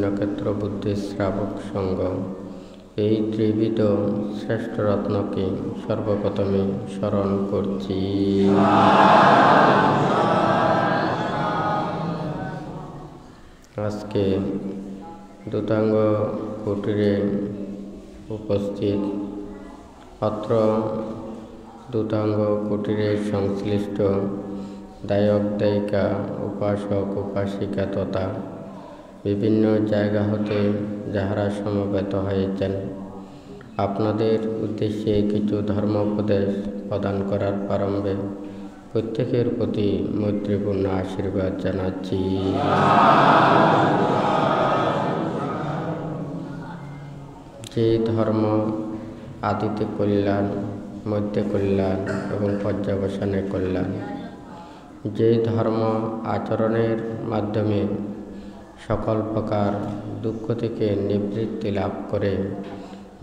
নক্ষত্র বুদ্ধি শ্রাবক সংঘ এই ত্রিবিধ শ্রেষ্ঠ রত্নকে সর্বপ্রথমে স্মরণ করছি। আজকে দূতাঙ্গ কুটিরে উপস্থিত অত্র দূতাঙ্গ কুটিরে সংশ্লিষ্ট দায়ক দায়িকা, উপাসক উপাসিকা তথা বিভিন্ন জায়গা হতে যাহারা সমবেত হয়েছেন, আপনাদের উদ্দেশ্যে কিছু ধর্মোপদেশ প্রদান করার প্রারম্ভে প্রত্যেকের প্রতি মৈত্রীপূর্ণ আশীর্বাদ জানাচ্ছি। যে ধর্ম আদিতে কল্যাণ, মধ্যে কল্যাণ এবং পর্যবসানে কল্যাণ, যে ধর্ম আচরণের মাধ্যমে সকল প্রকার দুঃখ থেকে নিবৃত্তি লাভ করে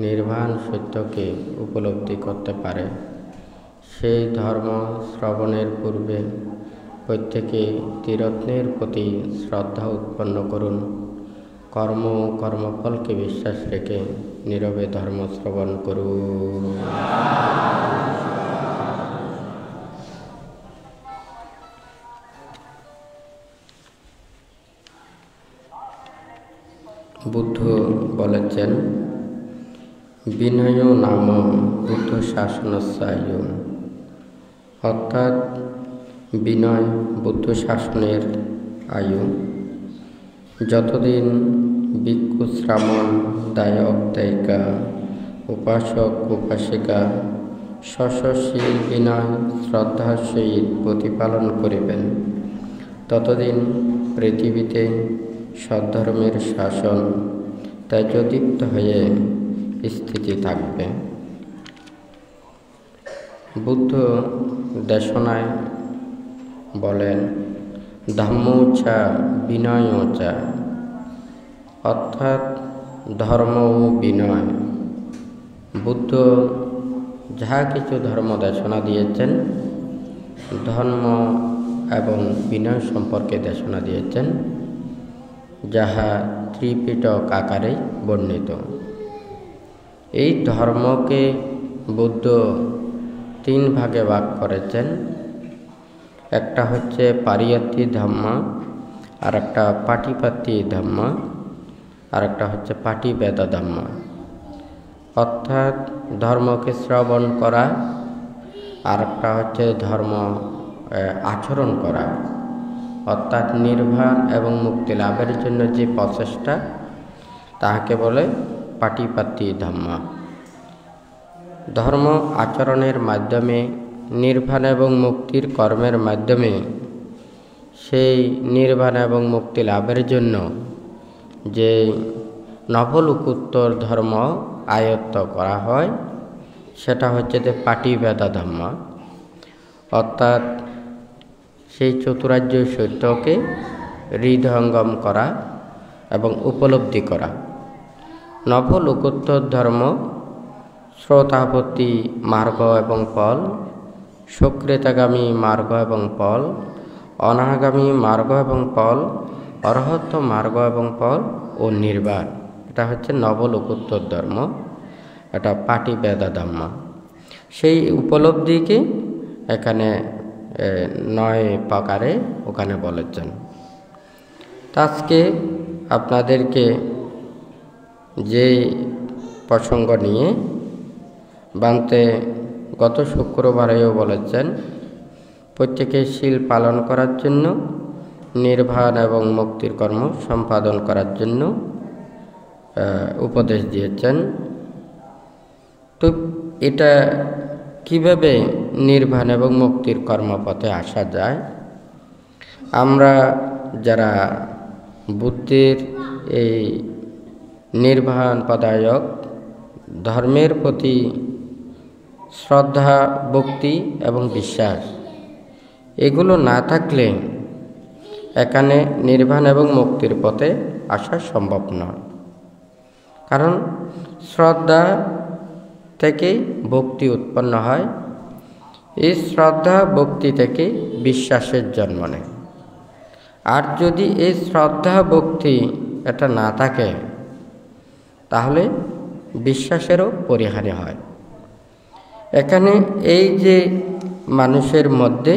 নির্বাণ সত্যকে উপলব্ধি করতে পারে, সেই ধর্ম শ্রবণের পূর্বে প্রত্যেকে ত্রিরত্নের প্রতি শ্রদ্ধা উৎপন্ন করুন। কর্ম ও কর্মফলকে বিশ্বাস রেখে নীরবে ধর্ম শ্রবণ করুন। বুদ্ধ বলেছেন, বিনয় নাম বুদ্ধ শাসনস্যায়, অর্থাৎ বিনয় বুদ্ধ শাসনের আয়ু। যতদিন ভিক্ষু শ্রামণ দায়ক দায়িকা উপাসক উপাসিকা স্বশীল বিনয় শ্রদ্ধার সহিত প্রতিপালন করিবেন, ততদিন পৃথিবীতে সদ্ধর্মের শাসন তেজদীপ্ত হয়ে স্থিতি থাকবে। বুদ্ধ দেশনায় বলেন, ধম্মোচা বিনয়োচা, অর্থাৎ ধর্ম ও বিনয়। বুদ্ধ যাহা কিছু ধর্ম দেশনা দিয়েছেন, ধর্ম এবং বিনয় সম্পর্কে দেশনা দিয়েছেন, যাহা ত্রিপিটক আকারে বর্ণিত। এই ধর্মকে বুদ্ধ তিন ভাগে ভাগ করেছেন। একটা হচ্ছে পারিয়াত্তি ধর্ম, আর একটা পাটিপাতি ধর্ম, আর একটা হচ্ছে পাটিবেদা ধর্ম। অর্থাৎ ধর্মকে শ্রবণ করা, আর একটা হচ্ছে ধর্ম আচরণ করা, অর্থাৎ নির্বাণ এবং মুক্তি লাভের জন্য যে প্রচেষ্টা, তাহাকে বলে পাটিপাতি ধর্ম। ধর্ম আচরণের মাধ্যমে নির্বাণ এবং মুক্তির কর্মের মাধ্যমে সেই নির্বাণ এবং মুক্তি লাভের জন্য যে নবলোকোত্তর ধর্ম আয়ত্ত করা হয়, সেটা হচ্ছে যে পাটিবেদা ধর্ম। অর্থাৎ সেই চতুরার্য সত্যকে হৃদয়ঙ্গম করা এবং উপলব্ধি করা। নবলোকোত্তর ধর্ম শ্রোতাপত্তি মার্গ এবং ফল, সুকৃতাগামী মার্গ এবং ফল, অনাগামী মার্গ এবং ফল, অরহত মার্গ এবং ফল ও নির্বাণ। এটা হচ্ছে নবলোকোত্তর ধর্ম, এটা পাটিবেদা ধর্ম। সেই উপলব্ধিকে এখানে 9 প্রকারে ওখানে বলেছেন। আজকে আপনাদেরকে যে প্রসঙ্গ নিয়ে বান্তে গত শুক্রবারেও বলেছেন, প্রত্যেকে শীল পালন করার জন্য, নির্বাণ এবং মুক্তির কর্ম সম্পাদন করার জন্য উপদেশ দিয়েছেন। তো এটা কিভাবে নির্বাণ এবং মুক্তির কর্মপথে আসা যায়? আমরা যারা বুদ্ধের এই নির্বাণ পদায়ক ধর্মের প্রতি শ্রদ্ধা, ভক্তি এবং বিশ্বাস এগুলো না থাকলে এখানে নির্বাণ এবং মুক্তির পথে আসা সম্ভব নয়। কারণ শ্রদ্ধা থেকে ভক্তি উৎপন্ন হয়, এই শ্রদ্ধা ভক্তি থেকে বিশ্বাসের জন্ম নেয়। আর যদি এই শ্রদ্ধা ভক্তি এটা না থাকে তাহলে বিশ্বাসেরও পরিহানি হয়। এখানে এই যে মানুষের মধ্যে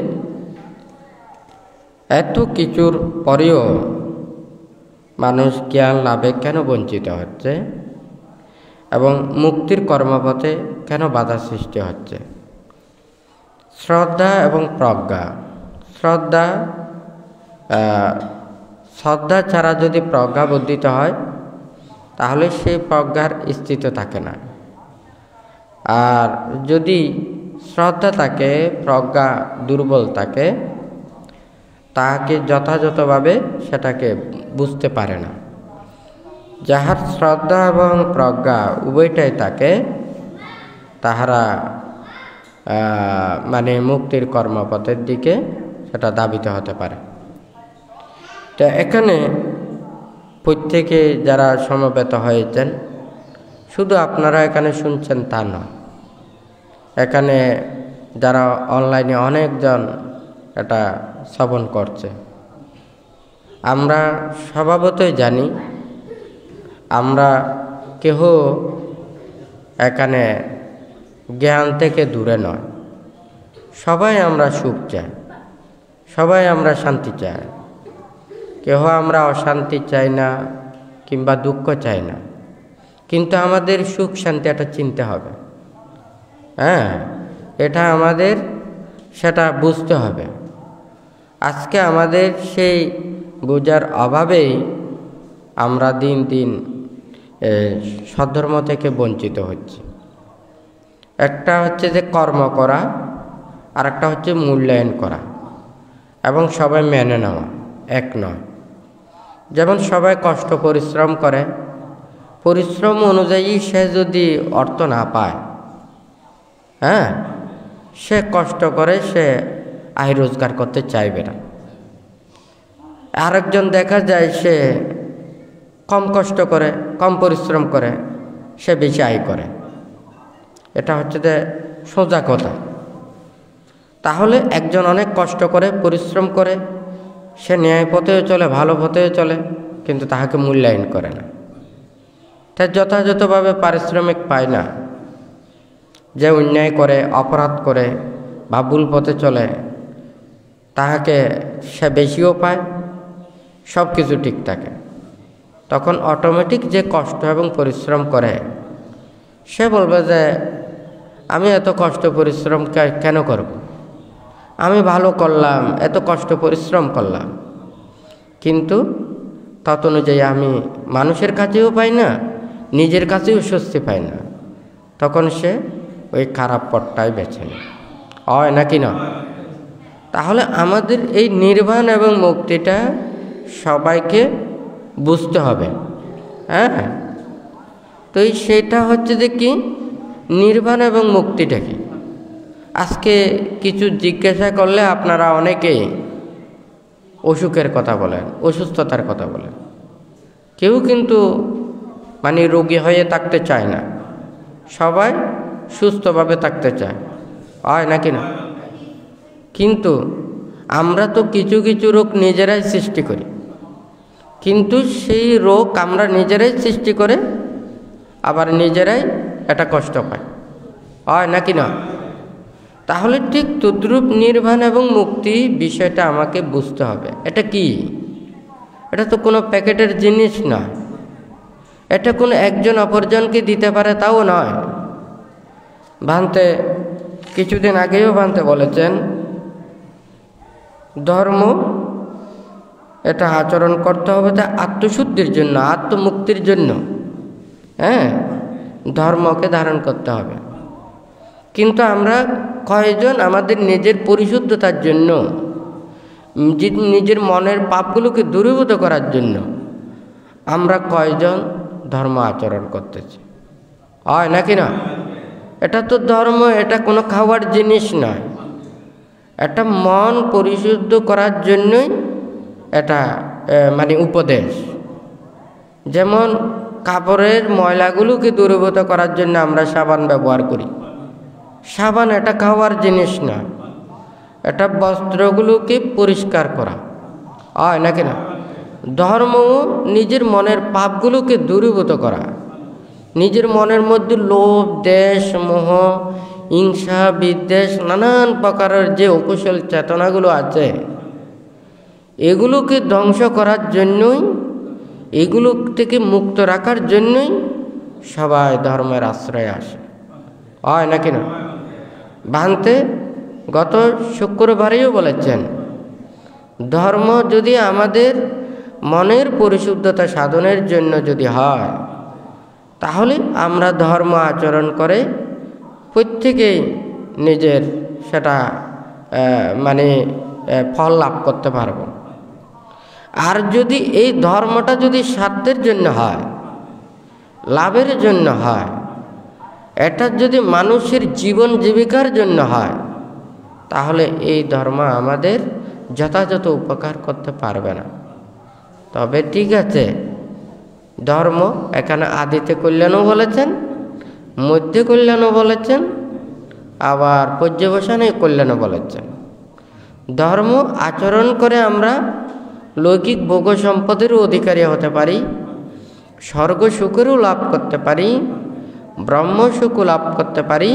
এত কিছুর পরেও মানুষ জ্ঞান লাভে কেন বঞ্চিত হচ্ছে এবং মুক্তির কর্মপথে কেন বাধা সৃষ্টি হচ্ছে? শ্রদ্ধা এবং প্রজ্ঞা। শ্রদ্ধা ছাড়া যদি প্রজ্ঞা বর্ধিত হয় তাহলে সেই প্রজ্ঞার স্থিত থাকে না। আর যদি শ্রদ্ধা থাকে, প্রজ্ঞা দুর্বল থাকে, তাকে যথাযথভাবে সেটাকে বুঝতে পারে না। যাহার শ্রদ্ধা এবং প্রজ্ঞা উভয়টাই থাকে তাহারা মানে মুক্তির কর্মপথের দিকে সেটা ধাবিত হতে পারে। তো এখানে প্রত্যেকে যারা সমবেত হয়েছেন, শুধু আপনারা এখানে শুনছেন তা নয়, এখানে যারা অনলাইনে অনেকজন এটা শ্রবণ করছে। আমরা স্বভাবতই জানি আমরা কেহ এখানে জ্ঞান থেকে দূরে নয়। সবাই আমরা সুখ চাই, সবাই আমরা শান্তি চাই। কেহ আমরা অশান্তি চাই না কিংবা দুঃখ চাই না, কিন্তু আমাদের সুখ শান্তি এটা চিনতে হবে। এটা আমাদের সেটা বুঝতে হবে। আজকে আমাদের সেই বোঝার অভাবেই আমরা দিন দিন সদ্ধর্ম থেকে বঞ্চিত হচ্ছি। একটা হচ্ছে যে কর্ম করা, আর একটা হচ্ছে মূল্যায়ন করা এবং সবাই মেনে নেওয়া এক নয়। যেমন সবাই কষ্ট পরিশ্রম করে, পরিশ্রম অনুযায়ী সে যদি অর্থ না পায়, সে কষ্ট করে, সে আয় রোজগার করতে চাইবে না। আরেকজন দেখা যায় সে কম কষ্ট করে, কম পরিশ্রম করে, সে বেশি আয় করে। এটা হচ্ছে যে সোজা কথা। তাহলে একজন অনেক কষ্ট করে, পরিশ্রম করে, সে ন্যায় পথেও চলে, ভালো পথেও চলে, কিন্তু তাহাকে মূল্যায়ন করে না, তাই যথাযথভাবে পারিশ্রমিক পায় না। যে অন্যায় করে, অপরাধ করে বা ভুল পথে চলে, তাহাকে সে বেশিও পায়, সব কিছু ঠিক থাকে। তখন অটোমেটিক যে কষ্ট এবং পরিশ্রম করে সে বলবে যে আমি এত কষ্ট পরিশ্রম কেন করব? আমি ভালো করলাম, এত কষ্ট পরিশ্রম করলাম, কিন্তু তত অনুযায়ী আমি মানুষের কাছেও পাই না, নিজের কাছেও স্বস্তি পাই না। তখন সে ওই খারাপ পথটাই বেছে নেয়, হয় নাকি না? তাহলে আমাদের এই নির্বাণ এবং মুক্তিটা সবাইকে বুঝতে হবে। তো সেটা হচ্ছে যে কি নির্বাণ এবং মুক্তিটা কি? আজকে কিছু জিজ্ঞাসা করলে আপনারা অনেকেই অসুখের কথা বলেন, অসুস্থতার কথা বলেন। কেউ কিন্তু মানে রোগী হয়ে থাকতে চায় না, সবাই সুস্থভাবে থাকতে চায়, হয় নাকি না? কিন্তু আমরা তো কিছু কিছু রোগ নিজেরাই সৃষ্টি করি, কিন্তু সেই রোগ আমরা নিজেরাই সৃষ্টি করে আবার নিজেরাই এটা কষ্ট পাই, হয় নাকি না? তাহলে ঠিক তদ্রূপ নির্বাণ এবং মুক্তি বিষয়টা আমাকে বুঝতে হবে। এটা কি? এটা তো কোনো প্যাকেটের জিনিস নয়, এটা কোনো একজন অপরজনকে দিতে পারে তাও নয়। ভান্তে কিছুদিন আগেও ভান্তে বলেছেন ধর্ম এটা আচরণ করতে হবে তা আত্মশুদ্ধির জন্য, আত্মমুক্তির জন্য। ধর্মকে ধারণ করতে হবে, কিন্তু আমরা কয়জন আমাদের নিজের পরিশুদ্ধতার জন্য, নিজের মনের পাপগুলোকে দূরীভূত করার জন্য আমরা কয়জন ধর্ম আচরণ করতেছি, হয় নাকি না? এটা তো ধর্ম, এটা কোনো খাওয়ার জিনিস নয়, এটা মন পরিশুদ্ধ করার জন্যই এটা মানে উপদেশ। যেমন কাপড়ের ময়লাগুলোকে দূরীভূত করার জন্য আমরা সাবান ব্যবহার করি, সাবান এটা খাওয়ার জিনিস না, এটা বস্ত্রগুলোকে পরিষ্কার করা, হয় নাকি না? ধর্ম নিজের মনের পাপগুলোকে দূরীভূত করা, নিজের মনের মধ্যে লোভ, দেশ, মোহ, হিংসা, বিদ্বেষ, নানান প্রকারের যে অকুশল চেতনাগুলো আছে, এগুলোকে ধ্বংস করার জন্যই, এগুলো থেকে মুক্ত রাখার জন্যই সবাই ধর্মের আশ্রয়ে আসে, হয় নাকি না? ভান্তে গত শুক্রবারেও বলেছেন, ধর্ম যদি আমাদের মনের পরিশুদ্ধতা সাধনের জন্য যদি হয়, তাহলে আমরা ধর্ম আচরণ করে প্রত্যেকেই নিজের সেটা ফল লাভ করতে পারব। আর যদি এই ধর্মটা যদি স্বার্থের জন্য হয়, লাভের জন্য হয়, এটা যদি মানুষের জীবন জীবিকার জন্য হয়, তাহলে এই ধর্ম আমাদের যথাযথ উপকার করতে পারবে না। তবে ঠিক আছে, ধর্ম এখানে আদিতে কল্যাণও বলেছেন, মধ্যে কল্যাণও বলেছেন, আবার পর্যবসানে কল্যাণও বলেছেন। ধর্ম আচরণ করে আমরা লৌকিক ভোগ সম্পদেরও অধিকারী হতে পারি, স্বর্গ সুখেরও লাভ করতে পারি, ব্রহ্ম সুখও লাভ করতে পারি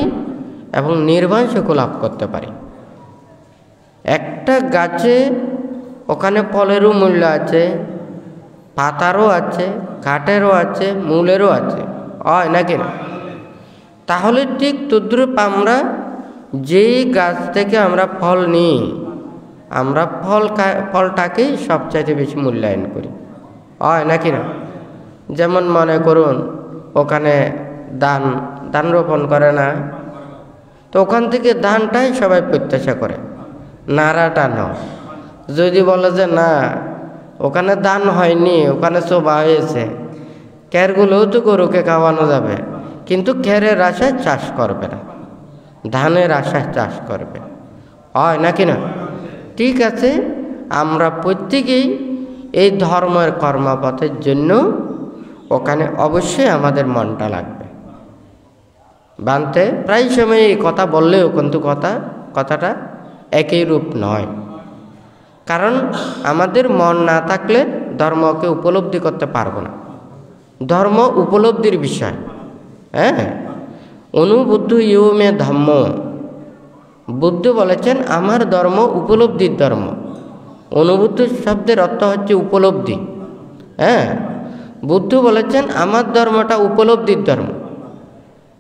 এবং নির্বাণ সুখও লাভ করতে পারি। একটা গাছে ওখানে ফলেরও মূল্য আছে, পাতারও আছে, কাঠেরও আছে, মূলেরও আছে, হয় নাকি না? তাহলে ঠিক তদ্রূপ আমরা যেই গাছ থেকে আমরা ফল নিই, আমরা ফলটাকেই সবচাইতে বেশি মূল্যায়ন করি, হয় নাকি না? যেমন মনে করুন, ওখানে ধান রোপণ করে না, তো ওখান থেকে ধানটাই সবাই প্রত্যাশা করে, নাড়াটা নয়। যদি বলে যে না, ওখানে ধান হয়নি, ওখানে শোভা হয়েছে, খেরগুলোও তো গরুকে খাওয়ানো যাবে, কিন্তু খেরের আশায় চাষ করবে না, ধানের আশায় চাষ করবে, হয় নাকি না? ঠিক আছে, আমরা প্রত্যেকেই এই ধর্মের কর্মপথের জন্য ওখানে অবশ্যই আমাদের মনটা লাগবে। বানতে প্রায় সময় এই কথা বললেও কিন্তু কথাটা একই রূপ নয়, কারণ আমাদের মন না থাকলে ধর্মকে উপলব্ধি করতে পারবো না। ধর্ম উপলব্ধির বিষয়। হ্যাঁ, অনুবুদ্ধ ইউ মে ধর্ম, বুদ্ধ বলেছেন আমার ধর্ম উপলব্ধির ধর্ম। অনুবুদ্ধ শব্দের অর্থ হচ্ছে উপলব্ধি। হ্যাঁ, বুদ্ধ বলেছেন আমার ধর্মটা উপলব্ধির ধর্ম,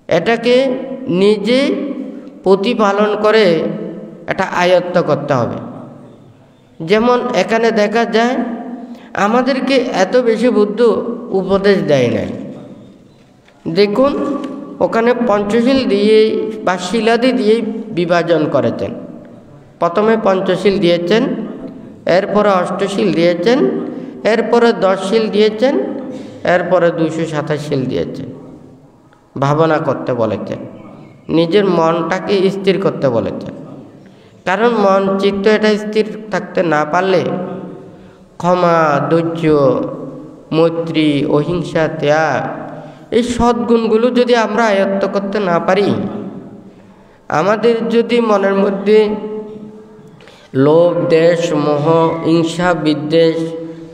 এটাকে নিজে প্রতিপালন করে এটা আয়ত্ত করতে হবে। যেমন এখানে দেখা যায় আমাদেরকে এত বেশি বুদ্ধ উপদেশ দেয় নাই। দেখুন, ওখানে পঞ্চশীল দিয়েই বা শিলাদি দিয়েই বিভাজন করেছেন। প্রথমে পঞ্চশীল দিয়েছেন, এরপরে অষ্টশীল দিয়েছেন, এরপরে 10 শীল দিয়েছেন, এরপরে 227 শীল দিয়েছেন। ভাবনা করতে বলেছেন, নিজের মনটাকে স্থির করতে বলেছেন। কারণ মন চিত্ত এটা স্থির থাকতে না পারলে ক্ষমা, ধৈর্য, মৈত্রী, অহিংসা, ত্যাগ, এই সদ্গুণগুলো যদি আমরা আয়ত্ত করতে না পারি, আমাদের যদি মনের মধ্যে লোভ, দেশ, মোহ, হিংসা, বিদ্বেষ,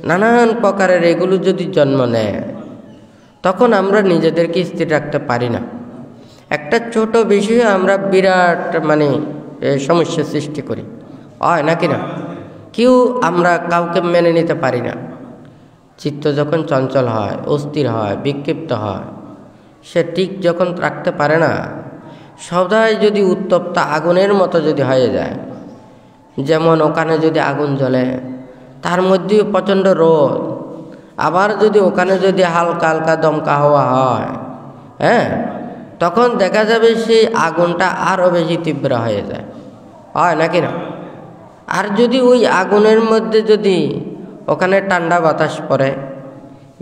নানান প্রকারের এগুলো যদি জন্ম নেয়, তখন আমরা নিজেদেরকে স্থির রাখতে পারি না। একটা ছোট বিষয়ে আমরা বিরাট সমস্যা সৃষ্টি করি, হয় নাকি না? আমরা কাউকে মেনে নিতে পারি না। চিত্ত যখন চঞ্চল হয়, অস্থির হয়, বিক্ষিপ্ত হয়, সে ঠিক যখন রাখতে পারে না, সদাই যদি উত্তপ্ত আগুনের মতো যদি হয়ে যায়, যেমন ওখানে যদি আগুন জ্বলে, তার মধ্যেও প্রচণ্ড রোদ, আবার যদি ওখানে যদি হালকা হালকা দমকা হাওয়া হয়, হ্যাঁ, তখন দেখা যাবে সেই আগুনটা আরও বেশি তীব্র হয়ে যায়, হয় নাকি না? আর যদি ওই আগুনের মধ্যে যদি ওখানে ঠান্ডা বাতাস পড়ে,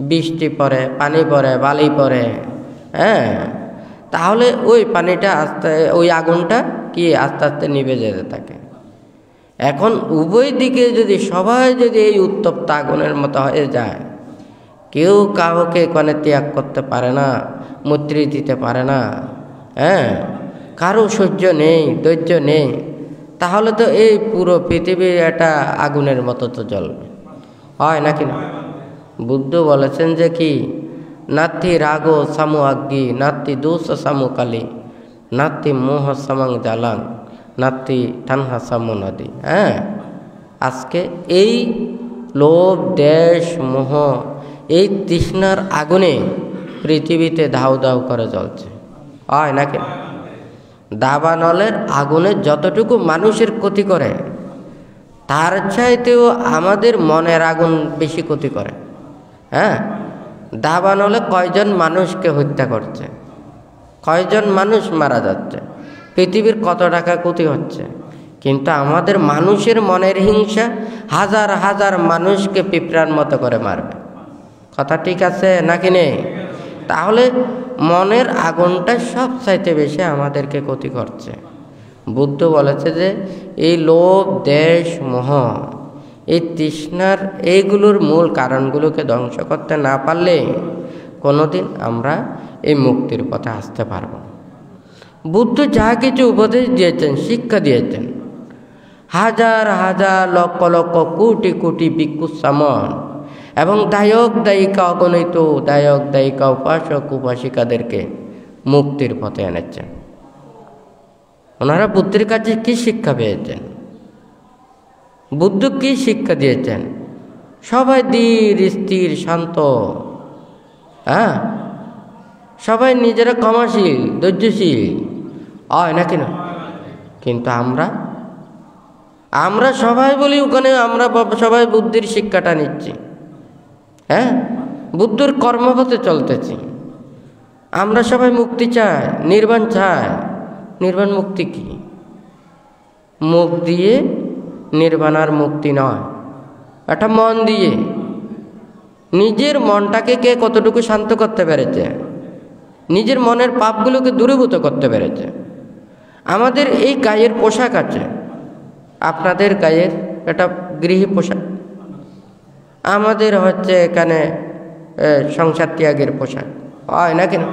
বৃষ্টি পড়ে, পানি পড়ে, বালি পড়ে, হ্যাঁ, তাহলে ওই পানিটা ওই আগুনটা আস্তে আস্তে নিভে যেতে থাকে। এখন উভয় দিকে যদি সবাই যদি এই উত্তপ্ত আগুনের মতো হয়ে যায়, কেউ কাউকে কোনে ত্যাগ করতে পারে না, মৈত্রী দিতে পারে না, হ্যাঁ, কারো সহ্য নেই, ধৈর্য নেই, তাহলে তো এই পুরো পৃথিবী একটা আগুনের মতো তো জ্বলবে, হয় নাকি না? বুদ্ধ বলেছেন যে কি, নাতি রাগো সামু আগ্গি, নাতি দোষ সামু কালি, নাতি মোহ সামাং জালাং, নাতি টানহা সামু নদী। হ্যাঁ, আজকে এই লোভ, দেশ, মোহ, এই তৃষ্ণার আগুনে পৃথিবীতে ধাউ ধাউ করে জ্বলছে, হয় নাকি? দাবানলের আগুনে যতটুকু মানুষের ক্ষতি করে, তার চাইতেও আমাদের মনের আগুন বেশি ক্ষতি করে। হ্যাঁ, দাবানলে কয়জন মানুষকে হত্যা করছে, কয়জন মানুষ মারা যাচ্ছে, পৃথিবীর কত টাকা ক্ষতি হচ্ছে, কিন্তু আমাদের মানুষের মনের হিংসা হাজার হাজার মানুষকে পিঁপড়ার মতো করে মারবে। কথা ঠিক আছে নাকি নেই? তাহলে মনের আগুনটা সব চাইতে বেশি আমাদেরকে ক্ষতি করছে। বুদ্ধ বলেছে যে এই লোভ, দেশ, মোহ, এই তৃষ্ণার এইগুলোর মূল কারণগুলোকে ধ্বংস করতে না পারলে কোনোদিন আমরা এই মুক্তির পথে আসতে পারব না। বুদ্ধ যা কিছু উপদেশ দিয়েছেন, শিক্ষা দিয়েছেন, হাজার হাজার লক্ষ লক্ষ কোটি কোটি ভিক্ষু সামন এবং দায়ক দায়িকা, অগণিত দায়ক দায়িকা, উপাসক উপাসিকাদেরকে মুক্তির পথে এনেছেন। ওনারা বুদ্ধের কাছে কি শিক্ষা পেয়েছেন? বুদ্ধ কি শিক্ষা দিয়েছেন? সবাই ধীর স্থির শান্ত, হ্যাঁ, সবাই নিজেরা ক্ষমাশীল, ধৈর্যশীল, হয় নাকি না? কিন্তু আমরা সবাই বলি ওখানে আমরা সবাই বুদ্ধির শিক্ষাটা নিচ্ছি, হ্যাঁ, বুদ্ধের কর্মপথে চলতেছি। আমরা সবাই মুক্তি চাই, নির্বাণ চাই। নির্বাণ মুক্তি কি? মুখ দিয়ে নির্বাণার মুক্তি নয়, এটা মন দিয়ে। নিজের মনটাকে কে কতটুকু শান্ত করতে পেরেছে, নিজের মনের পাপগুলোকে দূরীভূত করতে পেরেছে। আমাদের এই গায়ের পোশাক আছে, আপনাদের গায়ের এটা গৃহী পোশাক, আমাদের হচ্ছে এখানে সংসার ত্যাগের পোশাক, হয় না কেন?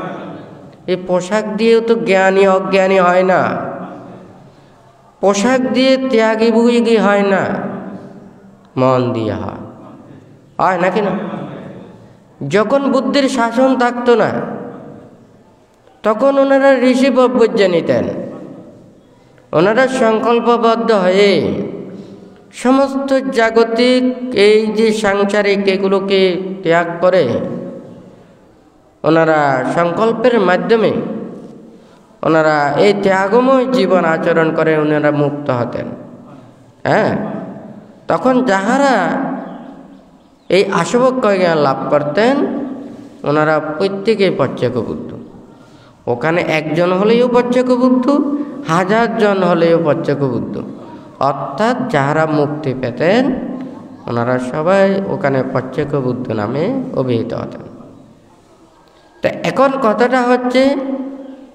এই পোশাক দিয়েও তো জ্ঞানী অজ্ঞানী হয় না, পোশাক দিয়ে ত্যাগী ভুগী হয় না, মন দিয়ে হয় না কেন? যখন বুদ্ধির শাসন থাকতো না, তখন ওনারা ঋষি বৈজ্ঞ নিতেন। ওনারা সংকল্পবদ্ধ হয়ে সমস্ত জাগতিক এই যে সাংসারিক এগুলোকে ত্যাগ করে ওনারা সংকল্পের মাধ্যমে ওনারা এই ত্যাগময় জীবন আচরণ করে ওনারা মুক্ত হতেন। হ্যাঁ, তখন যাহারা এই আসবক্ষ জ্ঞান লাভ করতেন ওনারা প্রত্যেকেই প্রত্যক্ষ বুদ্ধ। ওখানে একজন হলেও প্রত্যক্ষ বুদ্ধ, 1000 জন হলেও প্রত্যক্ষ বুদ্ধ। অর্থাৎ যাহারা মুক্তি পেতেন ওনারা সবাই ওখানে প্রত্যক্ষ বুদ্ধ নামে অভিহিত হতেন। তা এখন কথাটা হচ্ছে,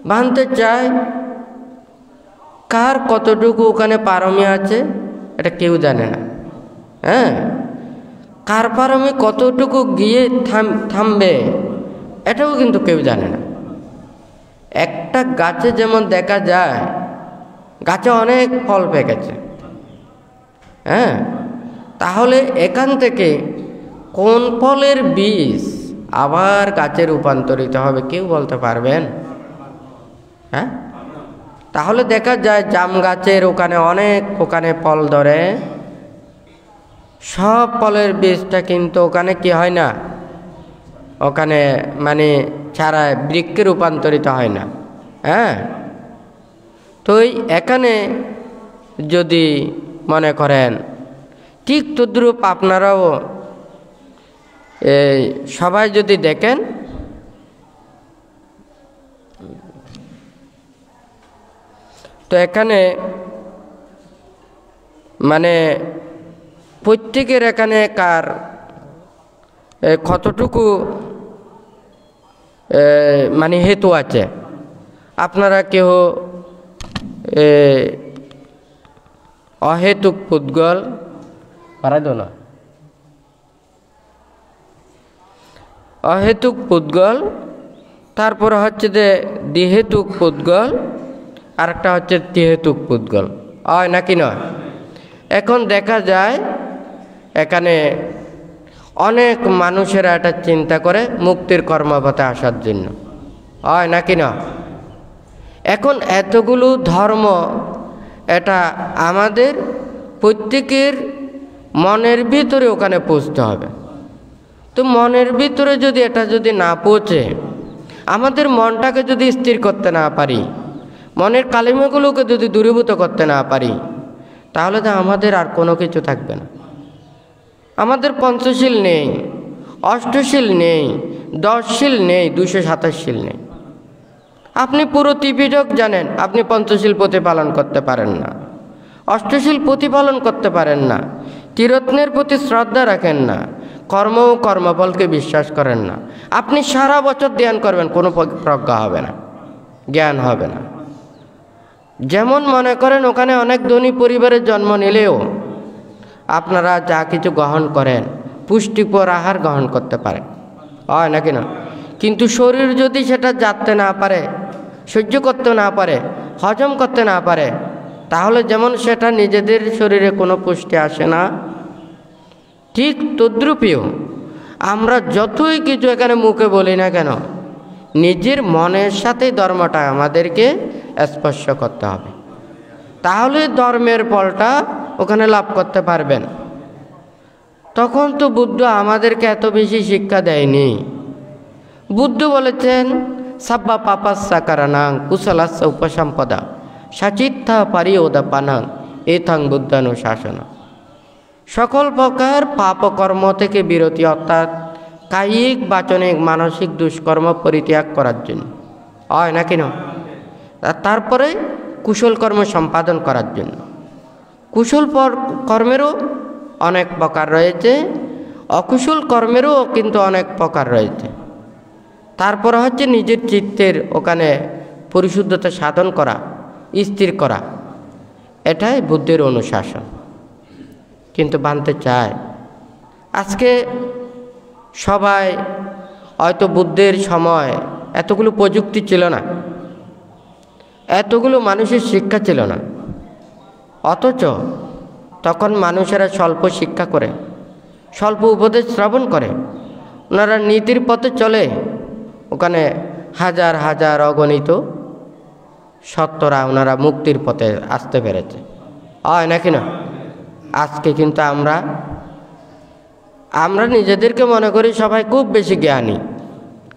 ভাবতে চাই কার কতটুকু ওখানে পারমি আছে এটা কেউ জানে না। হ্যাঁ, কার পারমি কতটুকু গিয়ে থামবে এটাও কিন্তু কেউ জানে না। একটা গাছে যেমন দেখা যায় গাছে অনেক ফল পেকেছে, হ্যাঁ, তাহলে এখান থেকে কোন ফলের বীজ আবার গাছে রূপান্তরিত হবে কেউ বলতে পারবেন? হ্যাঁ, তাহলে দেখা যায় জাম গাছের ওখানে ফল ধরে, সব ফলের বীজটা কিন্তু ওখানে কি হয় না, ওখানে মানে ছাড়া বৃক্ষে রূপান্তরিত হয় না। হ্যাঁ, তো এখানে যদি মনে করেন ঠিক তদ্রূপ আপনারাও সবাই যদি দেখেন, তো এখানে মানে প্রত্যেকের এখানে কার কতটুকু মানে হেতু আছে। আপনারা কেউ অহেতুক পুদ্গল পারাই দো না, অহেতুক পুদ্গল, তারপর হচ্ছে যে দ্বিহেতুক পুদ্গল, আরেকটা হচ্ছে ত্রিহেতুক পুদ্গল, হয় নাকি নয়? এখন দেখা যায় এখানে অনেক মানুষেরা এটা চিন্তা করে মুক্তির কর্মপথে আসার জন্য, হয় নাকি না? এখন এতগুলো ধর্ম, এটা আমাদের প্রত্যেকের মনের ভিতরে ওখানে পৌঁছতে হবে। তো মনের ভিতরে যদি এটা যদি না পৌঁছে, আমাদের মনটাকে যদি স্থির করতে না পারি, মনের কালিমাগুলোকে যদি দূরীভূত করতে না পারি, তাহলে তো আমাদের আর কোনো কিছু থাকবে না। আমাদের পঞ্চশীল নেই, অষ্টশীল নেই, 10 শীল নেই, 227 শীল নেই। আপনি পুরো ত্রিপিটক জানেন, আপনি পঞ্চশীল প্রতিপালন করতে পারেন না, অষ্টশীল প্রতিপালন করতে পারেন না, ত্রিরত্নের প্রতি শ্রদ্ধা রাখেন না, কর্ম ও কর্মফলকে বিশ্বাস করেন না। আপনি সারা বছর ধ্যান করবেন, কোনো প্রজ্ঞা হবে না, জ্ঞান হবে না। যেমন মনে করেন ওখানে অনেক ধনী পরিবারের জন্ম নিলেও আপনারা যা কিছু গ্রহণ করেন, পুষ্টিকর আহার গ্রহণ করতে পারেন, হয় নাকি না? কিন্তু শরীর যদি সেটা জানতে না পারে, সহ্য করতে না পারে, হজম করতে না পারে, তাহলে যেমন সেটা নিজেদের শরীরে কোনো পুষ্টি আসে না, ঠিক তদ্রূপীয় আমরা যতই কিছু এখানে মুখে বলি না কেন, নিজের মনের সাথে ধর্মটা আমাদেরকে স্পর্শ করতে হবে, তাহলে ধর্মের ফলটা ওখানে লাভ করতে পারবেন। তখন তো বুদ্ধ আমাদেরকে এত বেশি শিক্ষা দেয়নি। বুদ্ধ বলেছেন সাব্বা পাপাস্যা কারণাং কুশলাস্য উপসম্পদা সাচিত্থা পারিওদাপানাং এথাং বুদ্ধানুশাসন। সকল প্রকার পাপকর্ম থেকে বিরতি, অর্থাৎ কায়িক বাচনিক মানসিক দুষ্কর্ম পরিত্যাগ করার জন্য, হয় নাকি না? তারপরে কুশল কর্ম সম্পাদন করার জন্য। কুশল কর্মেরও অনেক প্রকার রয়েছে, অকুশল কর্মেরও কিন্তু অনেক প্রকার রয়েছে। তারপর হচ্ছে নিজের চিত্তের ওখানে পরিশুদ্ধতা সাধন করা, স্থির করা, এটাই বুদ্ধের অনুশাসন। কিন্তু মানতে চায় আজকে সবাই, হয়তো বুদ্ধের সময় এতগুলো প্রযুক্তি ছিল না, এতগুলো মানুষের শিক্ষা ছিল না, অথচ তখন মানুষেরা স্বল্প শিক্ষা করে, স্বল্প উপদেশ শ্রবণ করে, ওনারা নীতির পথে চলে, ওখানে হাজার হাজার অগণিত সত্যরা ওনারা মুক্তির পথে আসতে পেরেছে, হয় নাকি না? আজকে কিন্তু আমরা নিজেদেরকে মনে করি সবাই খুব বেশি জ্ঞানী,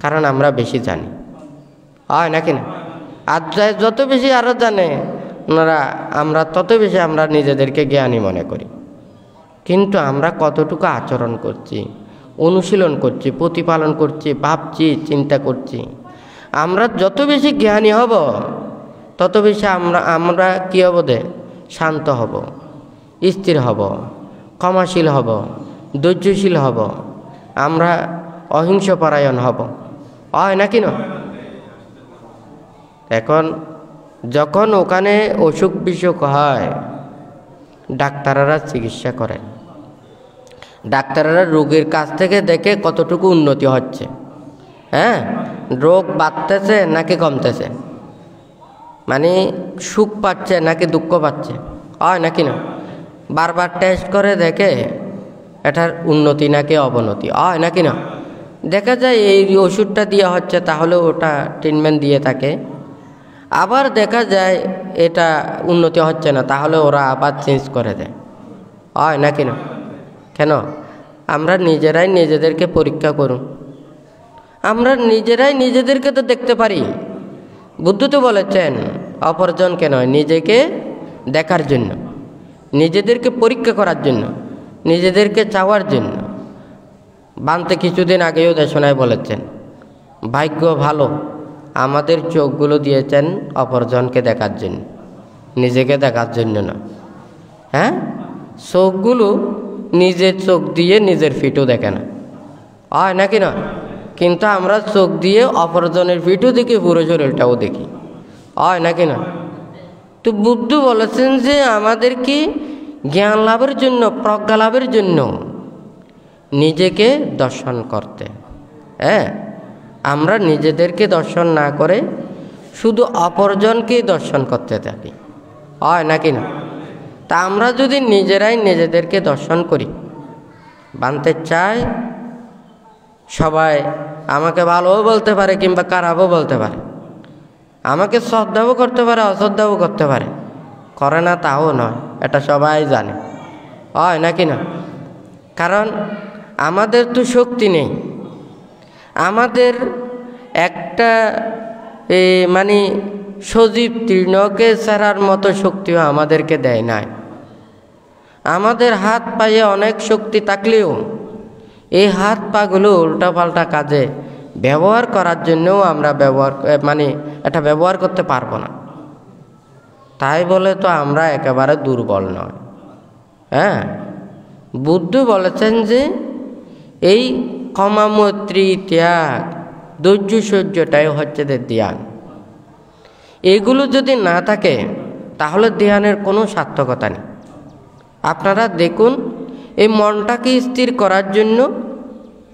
কারণ আমরা বেশি জানি, হয় নাকি না? আর যত বেশি আরও জানে ওনারা, আমরা তত বেশি আমরা নিজেদেরকে জ্ঞানী মনে করি। কিন্তু আমরা কতটুকু আচরণ করছি, অনুশীলন করছি, প্রতিপালন করছি, ভাবছি, চিন্তা করছি। আমরা যত বেশি জ্ঞানী হব, তত বেশি আমরা কী হব? শান্ত হব, স্থির হব, ক্ষমাশীল হব, ধৈর্যশীল হব, আমরা অহিংসপরায়ণ হব, হয় নাকি না? এখন যখন ওখানে অসুখ বিসুখ হয়, ডাক্তাররা চিকিৎসা করে, ডাক্তাররা রোগীর কাছ থেকে দেখে কতটুকু উন্নতি হচ্ছে, হ্যাঁ, রোগ বাড়তেছে নাকি কমতেছে, মানে সুখ পাচ্ছে নাকি দুঃখ পাচ্ছে, হয় নাকি না? বারবার টেস্ট করে দেখে এটার উন্নতি নাকি অবনতি, হয় নাকি না? দেখা যায় এই ওষুধটা দেওয়া হচ্ছে, তাহলে ওটা ট্রিটমেন্ট দিয়ে থাকে। আবার দেখা যায় এটা উন্নতি হচ্ছে না, তাহলে ওরা আবার চেঞ্জ করে দেয়, হয় নাকি না? কেন? আমরা নিজেরাই নিজেদেরকে পরীক্ষা করুন, আমরা নিজেরাই নিজেদেরকে তো দেখতে পারি। বুদ্ধ তো বলেছেন অপরজনকে নয়, নিজেকে দেখার জন্য, নিজেদেরকে পরীক্ষা করার জন্য, নিজেদেরকে চাওয়ার জন্য। বানতে কিছুদিন আগেও দেশনায় বলেছেন, ভাগ্য ভালো আমাদের চোখগুলো দিয়েছেন অপরজনকে দেখার জন্য, নিজেকে দেখার জন্য না। হ্যাঁ, চোখগুলো নিজের চোখ দিয়ে নিজের ফিটও দেখে না, হয় নাকি না? কিন্তু আমরা চোখ দিয়ে অপরজনের ফিটও দেখি, পুরো শরীরটাও দেখি, হয় নাকি না? তো বুদ্ধ বলেছেন যে আমাদেরকে জ্ঞান লাভের জন্য, প্রজ্ঞা লাভের জন্য নিজেকে দর্শন করতে, হ্যাঁ, আমরা নিজেদেরকে দর্শন না করে শুধু অপরজনকেই দর্শন করতে থাকি, হয় নাকি না? তা আমরা যদি নিজেরাই নিজেদেরকে দর্শন করি, বানতে চাই সবাই আমাকে ভালোও বলতে পারে কিংবা খারাপও বলতে পারে, আমাকে শ্রদ্ধাও করতে পারে অশ্রদ্ধাও করতে পারে, করে না তাও নয়, এটা সবাই জানে, হয় নাকি না? কারণ আমাদের তো শক্তি নেই, আমাদের একটা মানে সজীব তৃণকে ছাড়ার মতো শক্তিও আমাদেরকে দেয় নাই। আমাদের হাত পায়ে অনেক শক্তি থাকলেও এই হাত পাগুলো উল্টাপাল্টা কাজে ব্যবহার করার জন্যও আমরা এটা ব্যবহার করতে পারবো না। তাই বলে তো আমরা একেবারে দুর্বল নয়। হ্যাঁ, বুদ্ধ বলেছেন যে এই ক্ষমা, মৈত্রী, ত্যাগ, ধৈর্য, সহ্যটাই হচ্ছে যে ধ্যান। এগুলো যদি না থাকে তাহলে ধ্যানের কোনো সার্থকতা নেই। আপনারা দেখুন, এই মনটাকে স্থির করার জন্য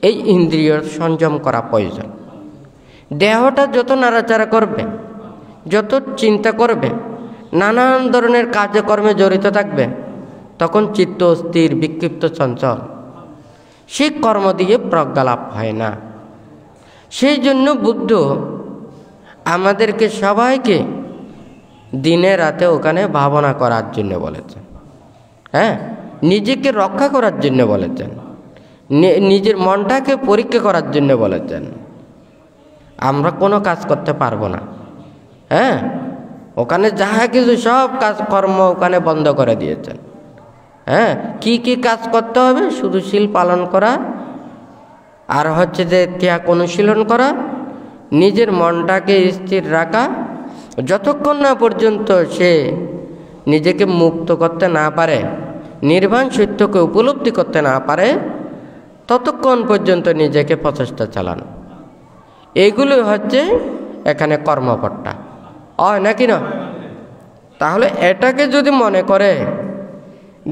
এই ইন্দ্রিয় সংযম করা প্রয়োজন। দেহটা যত নাড়াচাড়া করবে, যত চিন্তা করবে, নানান ধরনের কাজকর্মে জড়িত থাকবে, তখন চিত্ত স্থির, বিক্ষিপ্ত, চঞ্চল, সেই কর্ম দিয়ে প্রজ্ঞা লাভ হয় না। সেই জন্য বুদ্ধ আমাদেরকে সবাইকে দিনে রাতে ওখানে ভাবনা করার জন্য বলেছেন। হ্যাঁ, নিজেকে রক্ষা করার জন্য বলেছেন, নিজের মনটাকে পরীক্ষা করার জন্য বলেছেন। আমরা কোনো কাজ করতে পারবো না। হ্যাঁ, ওখানে যাহা কিছু সব কাজকর্ম ওখানে বন্ধ করে দিয়েছেন। হ্যাঁ, কি কি কাজ করতে হবে? শুধু শীল পালন করা, আর হচ্ছে যে ত্যাগ অনুশীলন করা, নিজের মনটাকে স্থির রাখা। যতক্ষণ না পর্যন্ত সে নিজেকে মুক্ত করতে না পারে, নির্বাণ সত্যকে উপলব্ধি করতে না পারে, ততক্ষণ পর্যন্ত নিজেকে প্রচেষ্টা চালানো। এইগুলো হচ্ছে এখানে কর্মপট্টা, হয় নাকি না? তাহলে এটাকে যদি মনে করে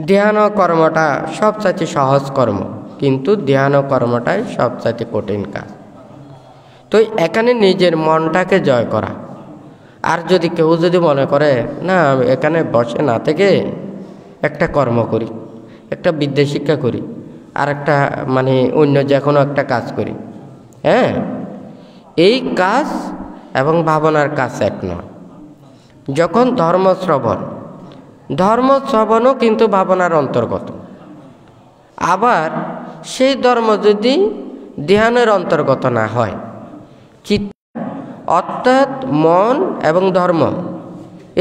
ধ্যান কর্মটা সবচাইতে সহজ কর্ম, কিন্তু ধ্যান কর্মটাই সবচাইতে কঠিন কাজ। তো এখানে নিজের মনটাকে জয় করা। আর যদি কেউ যদি মনে করে না, আমি এখানে বসে না থেকে একটা কর্ম করি, একটা বিদ্যা শিক্ষা করি, আর একটা অন্য যে কোনো একটা কাজ করি, হ্যাঁ, এই কাজ এবং ভাবনার কাজ এক নয়। যখন ধর্মশ্রবণও কিন্তু ভাবনার অন্তর্গত। আবার সেই ধর্ম যদি ধ্যানের অন্তর্গত না হয়, চিত্ত অর্থাৎ মন এবং ধর্ম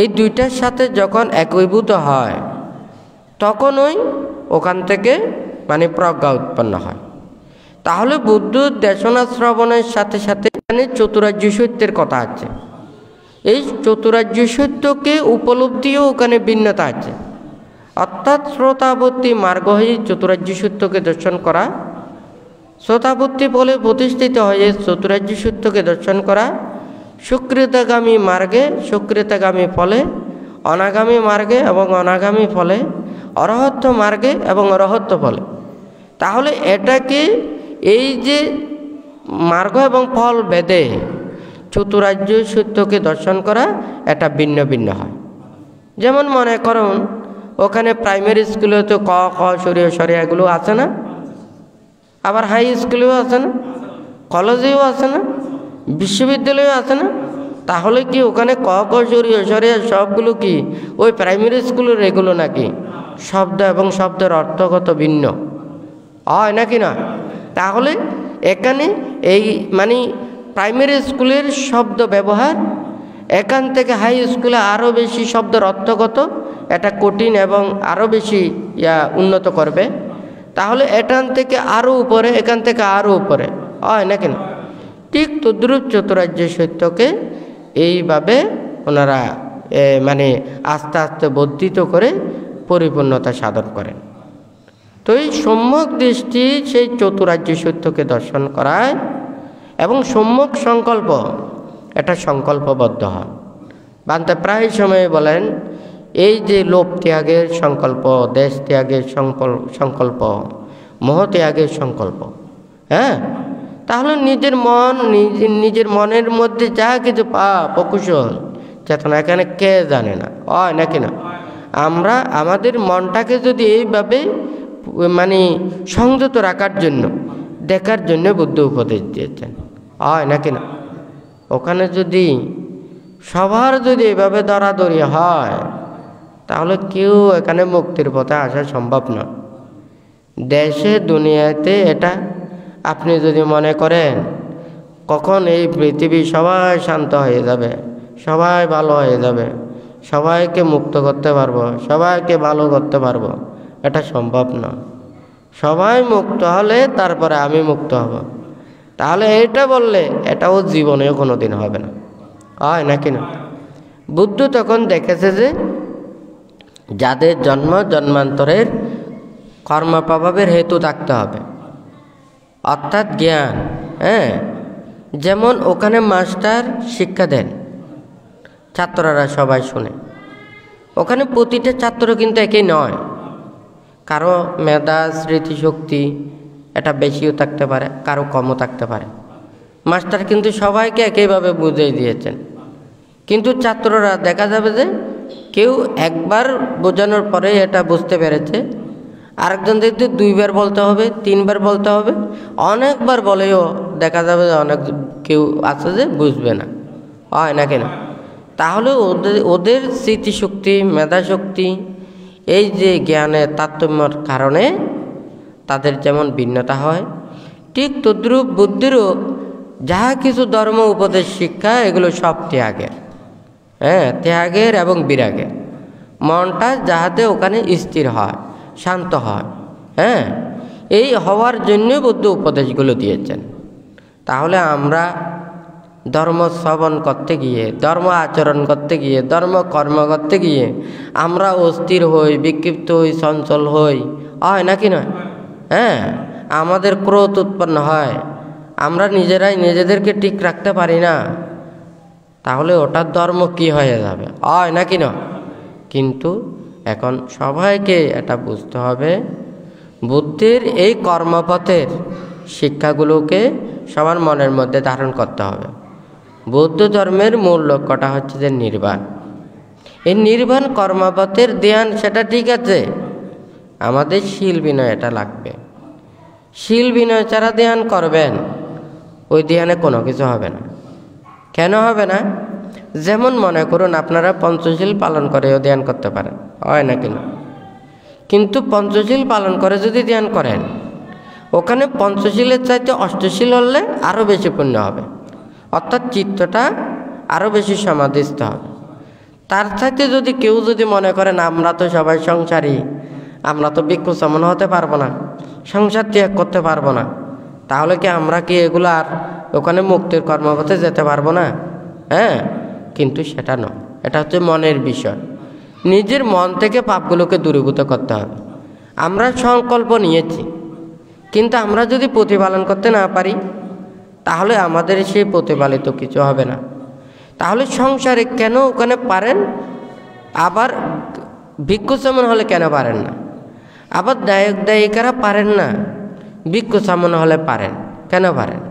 এই দুইটার সাথে যখন একীভূত হয়, তখনই ওখান থেকে প্রজ্ঞা উৎপন্ন হয়। তাহলে বুদ্ধ দেশনা শ্রবণের সাথে সাথে এখানে চতুরার্য সত্যের কথা আছে। এই চতুরার্য সত্যকে উপলব্ধিও ওখানে ভিন্নতা আছে। অর্থাৎ শ্রোতাবর্তী মার্গ হয়ে চতুরার্য সত্যকে দর্শন করা, শ্রোতাবর্তী বলে প্রতিষ্ঠিত হয়ে চতুরার্য সত্যকে দর্শন করা, সুকৃতগামী মার্গে সুকৃতগামী ফলে, অনাগামী মার্গে এবং অনাগামী ফলে, অরহত্য মার্গে এবং অরহত্য ফলে। তাহলে এটাকে এই যে মার্গ এবং ফল ভেদে চতুরার্য সত্যকে দর্শন করা, এটা ভিন্ন ভিন্ন হয়। যেমন মনে করুন, ওখানে প্রাইমারি স্কুলে তো ক খ সরিয়া সরিয়া এগুলো আছে না? আবার হাই স্কুলেও আছে না? কলেজেও আছে না? বিশ্ববিদ্যালয়েও আছে না? তাহলে কি ওখানে ক খ সরিয়া সরিয়া সবগুলো কি ওই প্রাইমারি স্কুলের এগুলো নাকি? শব্দ এবং শব্দের অর্থগত ভিন্ন হয় নাকি না? তাহলে এখানে এই প্রাইমারি স্কুলের শব্দ ব্যবহার এখান থেকে হাই স্কুলে আরও বেশি শব্দের অর্থগত, এটা কঠিন এবং আরও বেশি উন্নত করবে। তাহলে এখান থেকে আরও উপরে, এখান থেকে আরও উপরে, হয় নাকি না? ঠিক তদ্রূপ চতুরার্য সত্যকে এইভাবে ওনারা আস্তে আস্তে বর্ধিত করে পরিপূর্ণতা সাধন করেন। তো এই সম্যক দৃষ্টি সেই চতুরার্য সত্যকে দর্শন করায় এবং সম্যক সংকল্প, এটা সংকল্পবদ্ধ হন। বান্তে প্রায় সময় বলেন, এই যে লোভ ত্যাগের সংকল্প, দেশ ত্যাগের সংকল্প, মোহ ত্যাগের সংকল্প, হ্যাঁ, তাহলে নিজের মনের মধ্যে যা কিছু পাপ অকুশল চেতনা এখানে কে জানে না, হয় নাকি না? আমরা আমাদের মনটাকে যদি এইভাবে মানে সংযত রাখার জন্য, দেখার জন্য বুদ্ধ উপদেশ দিয়েছেন, হয় নাকি না? ওখানে যদি সবার যদি এভাবে দরাদরি হয়, তাহলে কেউ এখানে মুক্তির পথে আসা সম্ভব নয়। দেশে দুনিয়াতে এটা আপনি যদি মনে করেন কখন এই পৃথিবী সবাই শান্ত হয়ে যাবে, সবাই ভালো হয়ে যাবে, সবাইকে মুক্ত করতে পারবো, সবাইকে ভালো করতে পারবো, এটা সম্ভব নয়। সবাই মুক্ত হলে তারপরে আমি মুক্ত হব, তাহলে এটা বললে এটাও জীবনেও কোনো দিন হবে না, হয় নাকি না? বুদ্ধ তখন দেখেছে যে যাদের জন্ম জন্মান্তরের কর্মপ্রভাবের হেতু থাকতে হবে, অর্থাৎ জ্ঞান। হ্যাঁ, যেমন ওখানে মাস্টার শিক্ষা দেন, ছাত্ররা সবাই শুনে। ওখানে প্রতিটা ছাত্র কিন্তু একই নয়, কারো মেধা স্মৃতিশক্তি এটা বেশিও থাকতে পারে, কারো কমও থাকতে পারে। মাস্টার কিন্তু সবাইকে একইভাবে বুঝিয়ে দিয়েছেন, কিন্তু ছাত্ররা দেখা যাবে যে কেউ একবার বোঝানোর পরে এটা বুঝতে পেরেছে, আরেকজন যদি দুইবার বলতে হবে, তিনবার বলতে হবে, অনেকবার বলেও দেখা যাবে যে অনেক কেউ আছে যে বুঝবে না, হয় না কেন? তাহলে ওদের স্মৃতিশক্তি মেধাশক্তি এই যে জ্ঞানের তারতম্যর কারণে তাদের যেমন ভিন্নতা হয়, ঠিক তদ্রূপ বুদ্ধিরও যাহা কিছু ধর্ম উপদেশ শিক্ষা এগুলো সব ত্যাগের। হ্যাঁ, ত্যাগের এবং বিরাগের, মনটা যাহাতে ওখানে স্থির হয়, শান্ত হয়। হ্যাঁ, এই হওয়ার জন্য বুদ্ধ উপদেশগুলো দিয়েছেন। তাহলে আমরা ধর্ম শ্রবণ করতে গিয়ে, ধর্ম আচরণ করতে গিয়ে, ধর্ম কর্ম করতে গিয়ে আমরা অস্থির হই, বিক্ষিপ্ত হই, চঞ্চল হই, হয় নাকি নয়? হ্যাঁ, আমাদের ক্রোধ উৎপন্ন হয়, আমরা নিজেরাই নিজেদেরকে ঠিক রাখতে পারি না, তাহলে ওটার ধর্ম কি হয়ে যাবে, হয় নাকি না? কিন্তু এখন সবাইকে এটা বুঝতে হবে, বুদ্ধির এই কর্মপথের শিক্ষাগুলোকে সবার মনের মধ্যে ধারণ করতে হবে। বৌদ্ধ ধর্মের মূল লক্ষ্যটা হচ্ছে যে নির্বাণ। এই নির্বাণ কর্মপথের ধ্যান সেটা ঠিক আছে, আমাদের শীল বিনয় এটা লাগবে। শীল বিনয় ছাড়া ধ্যান করবেন, ওই ধ্যানে কোনো কিছু হবে না। কেন হবে না? যেমন মনে করুন আপনারা পঞ্চশীল পালন করেও ধ্যান করতে পারেন, হয় না কেন? কিন্তু পঞ্চশীল পালন করে যদি ধ্যান করেন, ওখানে পঞ্চশীলের চাইতে অষ্টশীল হলে আরও বেশি পুণ্য হবে, অর্থাৎ চিত্তটা আরও বেশি সমাধিস্থ হবে। তার চাইতে যদি কেউ যদি মনে করেন আমরা তো সবাই সংসারী, আমরা তো ভিক্ষু চমন হতে পারবো না, সংসার ত্যাগ করতে পারবো না, তাহলে কি আমরা কি এগুলো আর ওখানে মুক্তির কর্মপথে যেতে পারবো না? হ্যাঁ, কিন্তু সেটা নয়, এটা হচ্ছে মনের বিষয়। নিজের মন থেকে পাপগুলোকে দূরীভূত করতে হবে। আমরা সংকল্প নিয়েছি, কিন্তু আমরা যদি প্রতিপালন করতে না পারি, তাহলে আমাদের সেই প্রতিপালিত কিছু হবে না। তাহলে সংসারে কেন ওখানে পারেন, আবার ভিক্ষু চমন হলে কেন পারেন না? আবার দায়ক দায়িকারা পারেন না, ভিক্ষু চমন হলে পারেন, কেন পারেন?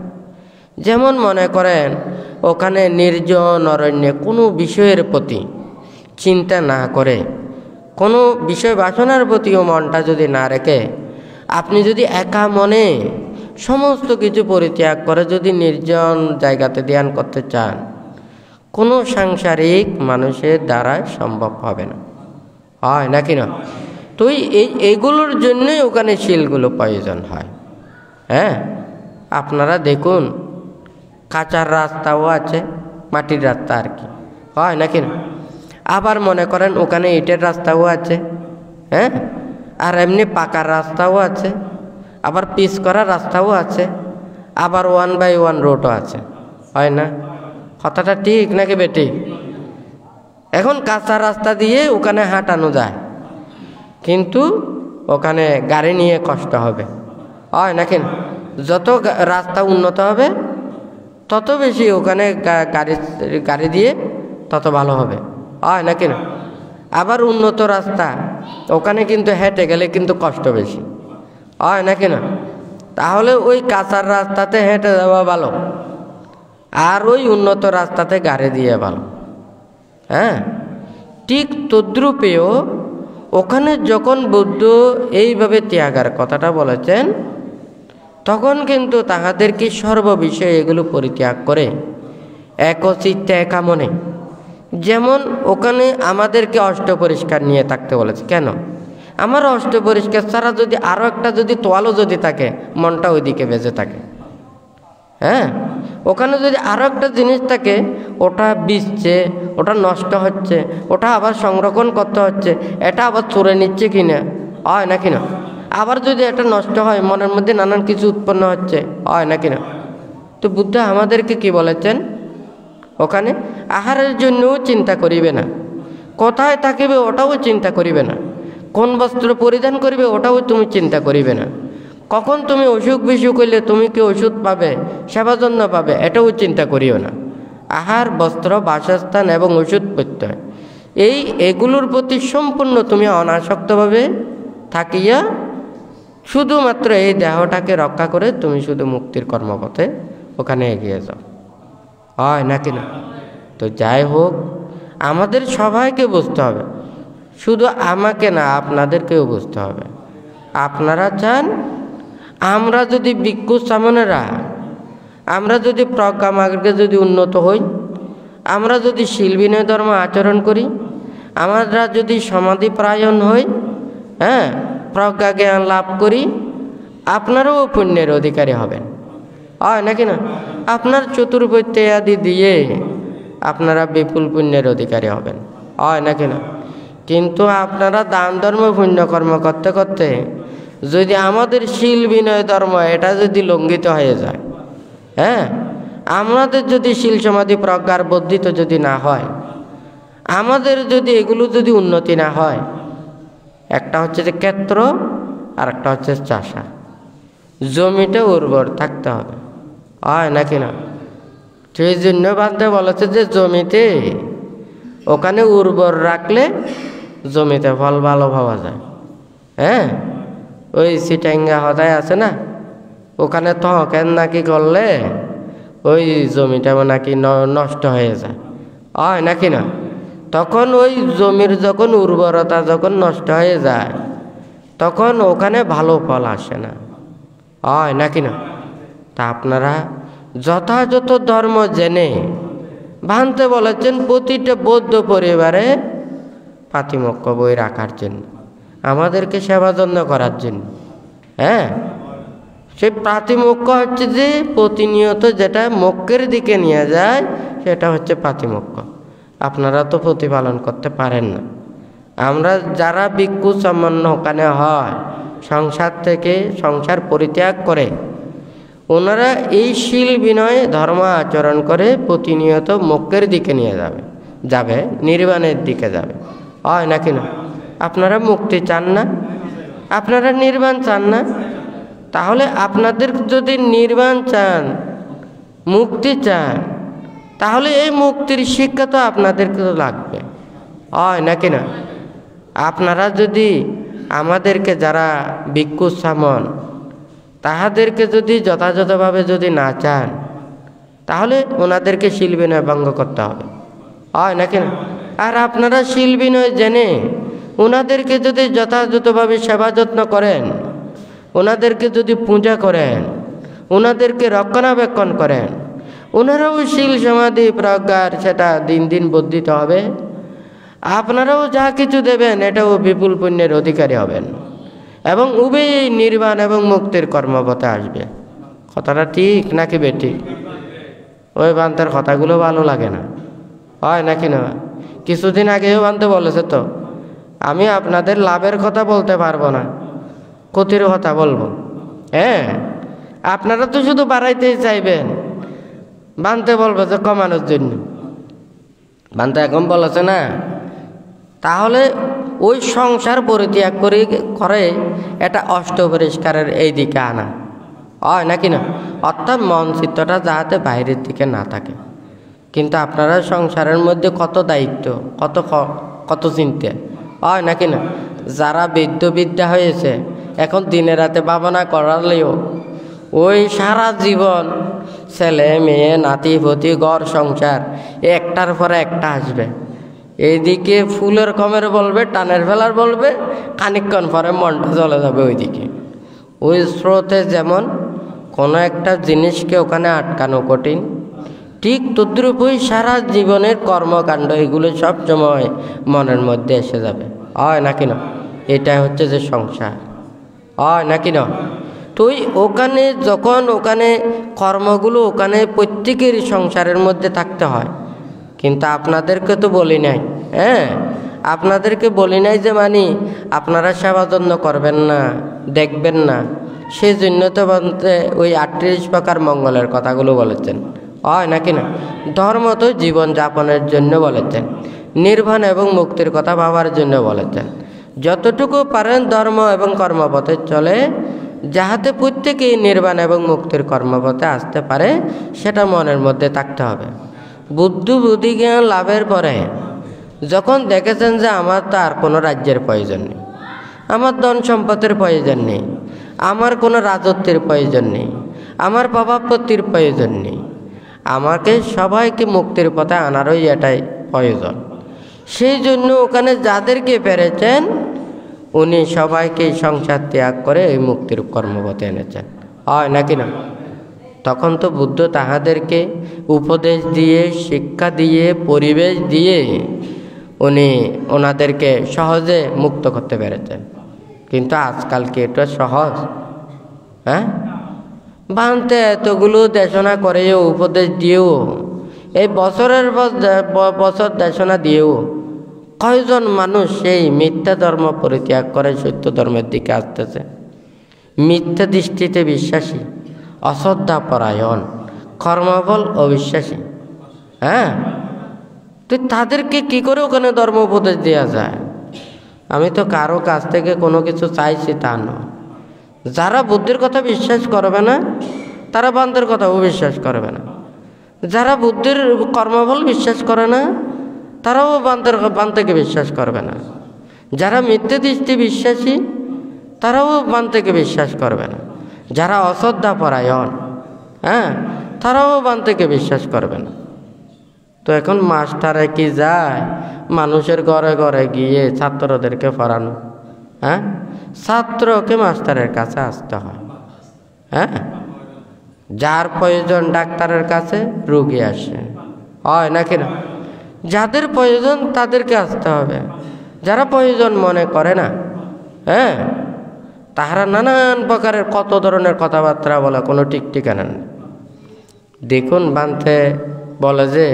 যেমন মনে করেন ওখানে নির্জন অরণ্যে কোনো বিষয়ের প্রতি চিন্তা না করে, কোনো বিষয় বাসনার প্রতিও মনটা যদি না রেখে, আপনি যদি একা মনে সমস্ত কিছু পরিত্যাগ করে যদি নির্জন জায়গাতে ধ্যান করতে চান, কোনো সাংসারিক মানুষের দ্বারা সম্ভব হবে না, হয় নাকি না? তো এইগুলোর জন্যই ওখানে শিলগুলো প্রয়োজন হয়। হ্যাঁ, আপনারা দেখুন কাঁচার রাস্তাও আছে, মাটির রাস্তা আর কি, হয় নাকি না? আবার মনে করেন ওখানে ইটের রাস্তাও আছে, হ্যাঁ, আর এমনি পাকার রাস্তাও আছে, আবার পিচ করা রাস্তাও আছে, আবার 1x1 রোডও আছে, হয় না? কথাটা ঠিক নাকি বেটি? এখন কাঁচা রাস্তা দিয়ে ওখানে হাঁটানো যায়, কিন্তু ওখানে গাড়ি নিয়ে কষ্ট হবে, হয় নাকি? যত রাস্তা উন্নত হবে তত বেশি ওখানে গাড়ি দিয়ে তত ভালো হবে, হয় নাকি না? আবার উন্নত রাস্তা ওখানে কিন্তু হেঁটে গেলে কিন্তু কষ্ট বেশি, হয় নাকি না? তাহলে ওই কাঁচার রাস্তাতে হেঁটে যাওয়া ভালো, আর ওই উন্নত রাস্তাতে গাড়ি দিয়ে ভালো। হ্যাঁ, ঠিক তদ্রূপেও ওখানে যখন বুদ্ধ এইভাবে ত্যাগের কথাটা বলেছেন, তখন কিন্তু তাহাদেরকে সর্ববিষয়ে এগুলো পরিত্যাগ করে একচিত্তে একা মনে, যেমন ওখানে আমাদেরকে অষ্টপরিষ্কার নিয়ে থাকতে বলেছে। কেন? আমার অষ্টপরিষ্কার ছাড়া যদি আরও একটা যদি তোয়ালও যদি থাকে, মনটা ওইদিকে বেঁচে থাকে। হ্যাঁ, ওখানে যদি আরও একটা জিনিস থাকে, ওটা বিছছে, ওটা নষ্ট হচ্ছে, ওটা আবার সংরক্ষণ করতে হচ্ছে, এটা আবার চড়ে নিচ্ছে কিনা, হয় না কিনা? আবার যদি এটা নষ্ট হয়, মনের মধ্যে নানান কিছু উৎপন্ন হচ্ছে, হয় না কিনা? তো বুদ্ধ আমাদেরকে কি বলেছেন? ওখানে আহারের জন্যও চিন্তা করিবে না, কোথায় থাকিবে ওটাও চিন্তা করিবে না, কোন বস্ত্র পরিধান করিবে ওটাও তুমি চিন্তা করিবে না, কখন তুমি অসুখ বিসুখ হইলে তুমি কি ওষুধ পাবে, সেবা যত্ন পাবে, এটাও চিন্তা করিও না। আহার, বস্ত্র, বাসস্থান এবং ওষুধ প্রত্যয়, এগুলোর প্রতি সম্পূর্ণ তুমি অনাসক্তভাবে থাকিয়া শুধুমাত্র এই দেহটাকে রক্ষা করে তুমি শুধু মুক্তির কর্মপথে ওখানে এগিয়ে যাও, হয় নাকি না? তো যাই হোক, আমাদের সবাইকে বুঝতে হবে, শুধু আমাকে না, আপনাদেরকেও বুঝতে হবে। আপনারা চান আমরা যদি ভিক্ষু সামনেরা, আমরা যদি প্রজ্ঞা মার্গে যদি উন্নত হই, আমরা যদি শীল বিনয় ধর্ম আচরণ করি, আমরা যদি সমাধি প্রায়ণ হই, হ্যাঁ, প্রজ্ঞা জ্ঞান লাভ করি, আপনারাও পুণ্যের অধিকারী হবেন, হয় নাকি না? আপনার চতুর্বৈত্য আদি দিয়ে আপনারা বিপুল পুণ্যের অধিকারী হবেন, হয় নাকি না? কিন্তু আপনারা দান ধর্ম পুণ্য কর্ম করতে করতে যদি আমাদের শীল বিনয় ধর্ম এটা যদি লঙ্ঘিত হয়ে যায়, হ্যাঁ, আমাদের যদি শীল সমাধি প্রজ্ঞার বর্ধিত যদি না হয়, আমাদের যদি এগুলো যদি উন্নতি না হয়, একটা হচ্ছে যে ক্ষেত্র আর একটা হচ্ছে চাষা, জমিটা উর্বর থাকতে হবে, হয় নাকি না? সেই জন্য বান্ধব বলেছে যে জমিতে ওখানে উর্বর রাখলে জমিতে ফল ভালো পাওয়া যায়। হ্যাঁ, ওই সিটাঙ্গা হদায় আছে না, ওখানে তহকেন নাকি করলে ওই জমিটা নাকি নষ্ট হয়ে যায়, হয় নাকি না? তখন ওই জমির যখন উর্বরতা যখন নষ্ট হয়ে যায়, তখন ওখানে ভালো ফল আসে না, হয় নাকি না? তা আপনারা যথাযথ ধর্ম জেনে ভানতে বলেছেন প্রতিটা বৌদ্ধ পরিবারে পাতিমক্ষ বই রাখার জন্য, আমাদেরকে সেবা যত্ন করার জন্য। হ্যাঁ, সেই পাতিমক্ষ হচ্ছে যে প্রতিনিয়ত যেটা মক্কের দিকে নিয়ে যায়, সেটা হচ্ছে পাতিমক্ষ। আপনারা তো প্রতিপালন করতে পারেন না। আমরা যারা ভিক্ষু সম্পন্ন ওখানে হয়, সংসার থেকে সংসার পরিত্যাগ করে, ওনারা এই শীল বিনয় ধর্ম আচরণ করে প্রতিনিয়ত মক্কের দিকে নিয়ে যাবে নির্বাণের দিকে যাবে, হয় নাকি না? আপনারা মুক্তি চান না, আপনারা নির্বাণ চান না, তাহলে আপনাদের যদি নির্বাণ চান, মুক্তি চান, তাহলে এই মুক্তির শিক্ষা তো আপনাদেরকে তো লাগবে, হয় নাকি না? আপনারা যদি আমাদেরকে যারা ভিক্ষু সামন তাহাদেরকে যদি যথাযথভাবে যদি না চান, তাহলে ওনাদেরকে শীল বিনয় ভঙ্গ করতে হবে, হয় নাকি না? আর আপনারা শীল বিনয় জেনে ওনাদেরকে যদি যথাযথভাবে সেবা যত্ন করেন, ওনাদেরকে যদি পূজা করেন, ওনাদেরকে রক্ষণাবেক্ষণ করেন, ওনারাও শীল সমাধি প্রজ্ঞার সেটা দিন দিন বর্ধিত হবে, আপনারাও যা কিছু দেবেন এটাও বিপুল পুণ্যের অধিকারী হবেন এবং উভয়ই নির্বাণ এবং মুক্তির কর্মপথে আসবে। কথাটা ঠিক নাকি বেঠিক? ওই বান্তার কথাগুলো ভালো লাগে না, হয় নাকি না? কিছুদিন আগেও বানতে বলেছে তো, আমি আপনাদের লাভের কথা বলতে পারবো না, ক্ষতির কথা বলবো। হ্যাঁ, আপনারা তো শুধু বাড়াইতেই চাইবেন, বানতে বলবে যে কমানোর জন্য। বানতে এখন বলেছে না, তাহলে ওই সংসার পরিত্যাগ করে এটা অষ্টপরিষ্কারের এই দিকে আনা, হয় নাকি না? অর্থাৎ মন চিত্তটা যাতে বাইরের দিকে না থাকে। কিন্তু আপনারা সংসারের মধ্যে কত দায়িত্ব, কত চিন্তা, হয় নাকি না? যারা বিদ্যা হয়েছে, এখন দিনে রাতে ভাবনা করালেও ওই সারা জীবন ছেলে মেয়ে নাতি পতি ঘর সংসার একটার পরে একটা আসবে, এইদিকে ফুলের কমের বলবে, টানের ফেলার বলবে, খানিকক্ষণ পরে মনটা চলে যাবে ওইদিকে। ওই স্রোতে যেমন কোনো একটা জিনিসকে ওখানে আটকানো কঠিন, ঠিক তদ্রূপই সারা জীবনের কর্মকাণ্ড এগুলো সব সময় মনের মধ্যে এসে যাবে, হয় নাকি না? এটাই হচ্ছে যে সংসার, হয় নাকি না? তুই ওখানে যখন ওখানে কর্মগুলো ওখানে প্রত্যেকেরই সংসারের মধ্যে থাকতে হয়, কিন্তু আপনাদেরকে তো বলি নাই, হ্যাঁ আপনাদেরকে বলি নাই যে আপনারা সেবা যত্ন করবেন না, দেখবেন না, সেই জন্য তো বলতে ওই 38 প্রকার মঙ্গলের কথাগুলো বলেছেন, হয় নাকি না? ধর্ম তো জীবনযাপনের জন্য বলেছেন, নির্বাণ এবং মুক্তির কথা ভাবার জন্য বলেছেন। যতটুকু পারেন ধর্ম এবং কর্মপথে চলে, যাহাতে প্রত্যেকেই নির্বাণ এবং মুক্তির কর্মপথে আসতে পারে, সেটা মনের মধ্যে থাকতে হবে। বুদ্ধি জ্ঞান লাভের পরে যখন দেখেছেন যে আমার তো আর কোনো রাজ্যের প্রয়োজন নেই, আমার ধন সম্পদের প্রয়োজন নেই, আমার কোনো রাজত্বের প্রয়োজন নেই, আমার প্রভাবপত্তির প্রয়োজন নেই, আমাকে সবাইকে মুক্তির পথে আনারই এটাই প্রয়োজন, সেই জন্য ওখানে যাদেরকে পেরেছেন উনি সবাইকে সংসার ত্যাগ করে এই মুক্তির কর্মপথে এনেছেন, হয় নাকি না? তখন তো বুদ্ধ তাহাদেরকে উপদেশ দিয়ে, শিক্ষা দিয়ে, পরিবেশ দিয়ে উনি ওনাদেরকে সহজে মুক্ত করতে পেরেছেন। কিন্তু আজকাল কি এটা সহজ? হ্যাঁ, বানতে এতগুলো দেশনা করেও, উপদেশ দিয়েও, এই বছরের বছর দেশনা দিয়েও কয়জন মানুষ সেই মিথ্যা ধর্ম পরিত্যাগ করে সত্য ধর্মের দিকে আসতেছে? মিথ্যা দৃষ্টিতে বিশ্বাসী, অশ্রদ্ধা পরায়ণ, কর্মফল অবিশ্বাসী। হ্যাঁ, তো তাদেরকে কি করে ওখানে ধর্ম উপদেশ দেওয়া যায়? আমি তো কারো কাছ থেকে কোনো কিছু চাইছি তা নয়। যারা বুদ্ধির কথা বিশ্বাস করবে না, তারা বান্তের কথাও বিশ্বাস করবে না। যারা বুদ্ধির কর্মফল বিশ্বাস করে না, তারাও বান্তেকে বিশ্বাস করবে না। যারা মিথ্যে দৃষ্টি বিশ্বাসী, তারাও বান্তেকে বিশ্বাস করবে না। যারা অশ্রদ্ধা পরায়ণ, হ্যাঁ, তারাও বান্তেকে বিশ্বাস করবে না। তো এখন মাস্টারে কি যায় মানুষের ঘরে ঘরে গিয়ে ছাত্রদেরকে পড়ানো? হ্যাঁ, ছাত্রকে মাস্টারের কাছে আসতে হয়। হ্যাঁ, যার প্রয়োজন ডাক্তারের কাছে রোগী আসে, হয় নাকি না? যাদের প্রয়োজন তাদেরকে আসতে হবে, যারা প্রয়োজন মনে করে না, হ্যাঁ, তাহারা নানান প্রকারের কত ধরনের কথাবার্তা বলে, কোনো ঠিক ঠিকানা নেই। দেখুন বান্তে বলে যে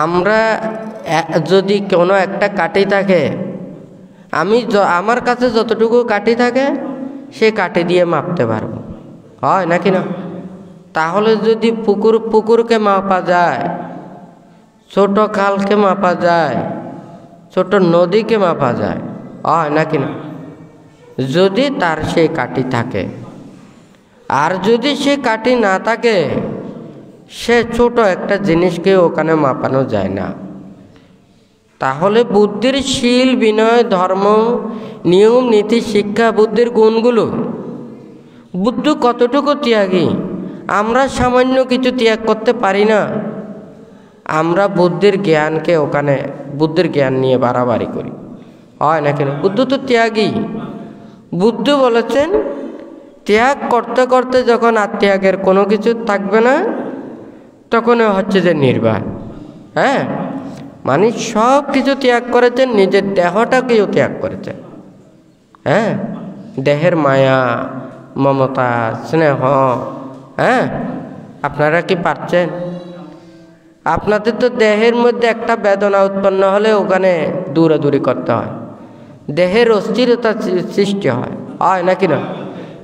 আমরা যদি কোনো একটা কাঠি থাকে, আমার কাছে যতটুকু কাঠি থাকে সে কাঠি দিয়ে মাপতে পারবো, হয় নাকি না? তাহলে যদি পুকুরকে মাপা যায়, ছোট খালকে মাপা যায়, ছোট নদীকে মাপা যায়, হয় নাকি না? যদি তার সেই কাঠি থাকে, আর যদি সে কাঠি না থাকে, সে ছোট একটা জিনিসকে ওখানে মাপানো যায় না। তাহলে বুদ্ধির শীল, বিনয়, ধর্ম, নিয়ম, নীতি, শিক্ষা, বুদ্ধির গুণগুলো, বুদ্ধ কতটুকু ত্যাগী, আমরা সামান্য কিছু ত্যাগ করতে পারি না। আমরা বুদ্ধির জ্ঞানকে ওখানে বুদ্ধির জ্ঞান নিয়ে বাড়াবাড়ি করি, হয় না কেন? বুদ্ধ তো ত্যাগী। বুদ্ধ বলেছেন ত্যাগ করতে করতে যখন আর ত্যাগের কোনো কিছু থাকবে না, তখন হচ্ছে যে নির্বাণ। হ্যাঁ, মানে সব কিছু ত্যাগ করেছেন, নিজের দেহটাকেও ত্যাগ করেছেন। হ্যাঁ, দেহের মায়া, মমতা, স্নেহ, হ্যাঁ, আপনারা কি পারছেন? আপনাদের তো দেহের মধ্যে একটা বেদনা উৎপন্ন হলে ওখানে দৌড়াদৌড়ি করতে হয়, দেহের অস্থিরতা সৃষ্টি হয়, হয় নাকি নয়?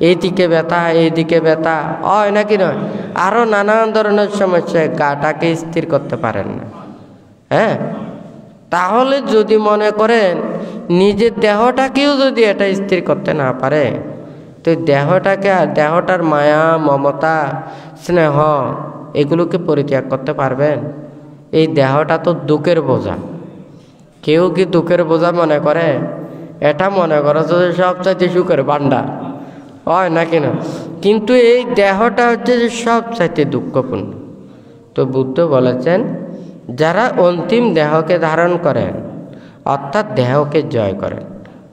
এইদিকে ব্যথা, এইদিকে ব্যথা, হয় নাকি নয়? আরও নানান ধরনের সমস্যা, গাটাকে স্থির করতে পারেন না। হ্যাঁ, তাহলে যদি মনে করেন নিজের দেহটাকেও যদি এটা স্থির করতে না পারে, তো দেহটাকে, দেহটার মায়া, মমতা, স্নেহ এগুলোকে পরিত্যাগ করতে পারবেন? এই দেহটা তো দুঃখের বোঝা। কেউ কি দুঃখের বোঝা মনে করে? এটা মনে করে যে সবচাইতে সুখের ভাণ্ডার, হয় নাকি না? কিন্তু এই দেহটা হচ্ছে যে সবচাইতে দুঃখপূর্ণ। তো বুদ্ধ বলেছেন যারা অন্তিম দেহকে ধারণ করেন অর্থাৎ দেহকে জয় করেন,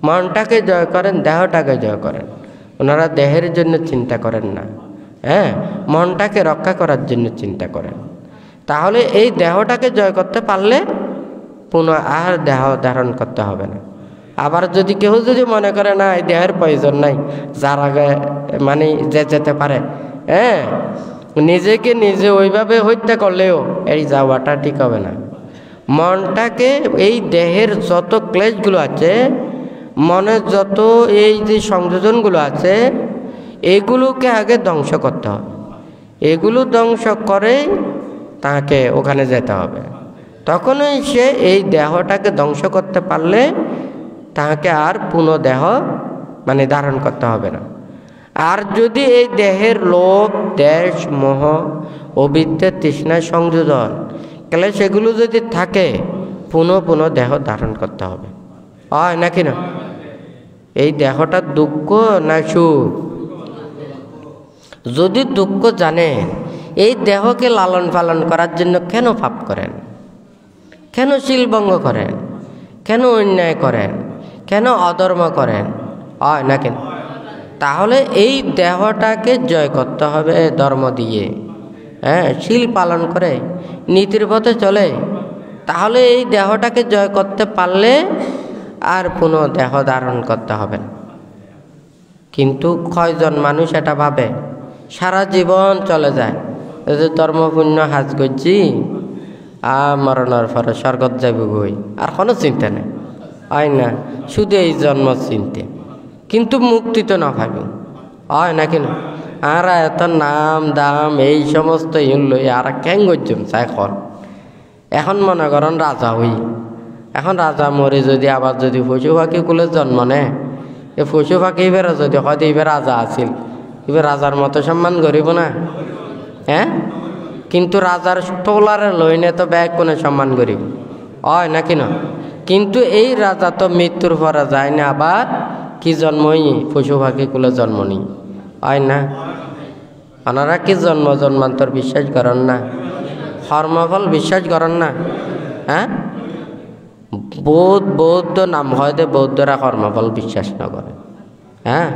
মনটাকে জয় করেন, দেহটাকে জয় করেন, ওনারা দেহের জন্য চিন্তা করেন না, হ্যাঁ, মনটাকে রক্ষা করার জন্য চিন্তা করেন। তাহলে এই দেহটাকে জয় করতে পারলে পুনঃ আর দেহ ধারণ করতে হবে না। আবার যদি কেউ যদি মনে করে না এই দেহের প্রয়োজন নাই, যার আগে মানে যে যেতে পারে, হ্যাঁ, নিজেকে নিজে ওইভাবে হত্যা করলেও এই যাওয়াটা ঠিক হবে না। মনটাকে এই দেহের যত ক্লেশগুলো আছে, মনের যত এই যে সংযোজনগুলো আছে, এগুলোকে আগে ধ্বংস করতে হবে। এগুলো ধ্বংস করে তাকে ওখানে যেতে হবে। তখনই সে এই দেহটাকে ধ্বংস করতে পারলে তাকে আর পুনঃ দেহ মানে ধারণ করতে হবে না। আর যদি এই দেহের লোভ, দেশ, মোহ, অবিদ্যা, তৃষ্ণা, সংযোজন, ক্লেশ এগুলো যদি থাকে পুনঃ পুনঃ দেহ ধারণ করতে হবে, হয় নাকি না? এই দেহটা দুঃখ না সুখ? যদি দুঃখ জানেন, এই দেহকে লালন পালন করার জন্য কেন পাপ করেন, কেন শিলভঙ্গ করেন, কেন অন্যায় করেন, কেন অধর্ম করেন, হয় না কেন? তাহলে এই দেহটাকে জয় করতে হবে ধর্ম দিয়ে, হ্যাঁ, শিল পালন করে নীতির পথে চলে। তাহলে এই দেহটাকে জয় করতে পারলে আর পুনঃ দেহ ধারণ করতে হবে না। কিন্তু কয়জন মানুষ এটা ভাবে? সারা জীবন চলে যায়, ধর্মপুণ্য হাজ করছি, মরণের পরে স্বর্গত যাইব গই, আর কোনো চিন্তা নেই, হয় না? শুধু এই জন্ম চিনতে, কিন্তু মুক্তি তো না ভাবি, হয় না কেন? আর এত নাম দাম এই সমস্ত লই আর কেন করছুন এখন? এখন মনে করেন রাজা হই, এখন রাজা মরে যদি আবার যদি পশু পাখি কুলে জন্ম নেয়, এই পশু পাখি এবার যদি হয়তো এবার রাজা আছিল, এবার রাজার মতো সম্মান করিব না, হ্যাঁ? কিন্তু রাজার টোলারে লইনে তো ব্যাগ কোনে সম্মান করিব, হয় নাকি না? কিন্তু এই রাজা তো মৃত্যুর পরে যায় না, আবার কি জন্মই পশু পাখি কুলে জন্ম নিই, হয় না? ওনারা কি জন্ম জন্মান্তর বিশ্বাস করেন না? কর্মফল বিশ্বাস করেন না? হ্যাঁ, বৌদ্ধ নাম হয় দে, বৌদ্ধরা কর্মফল বিশ্বাস না করে। হ্যাঁ,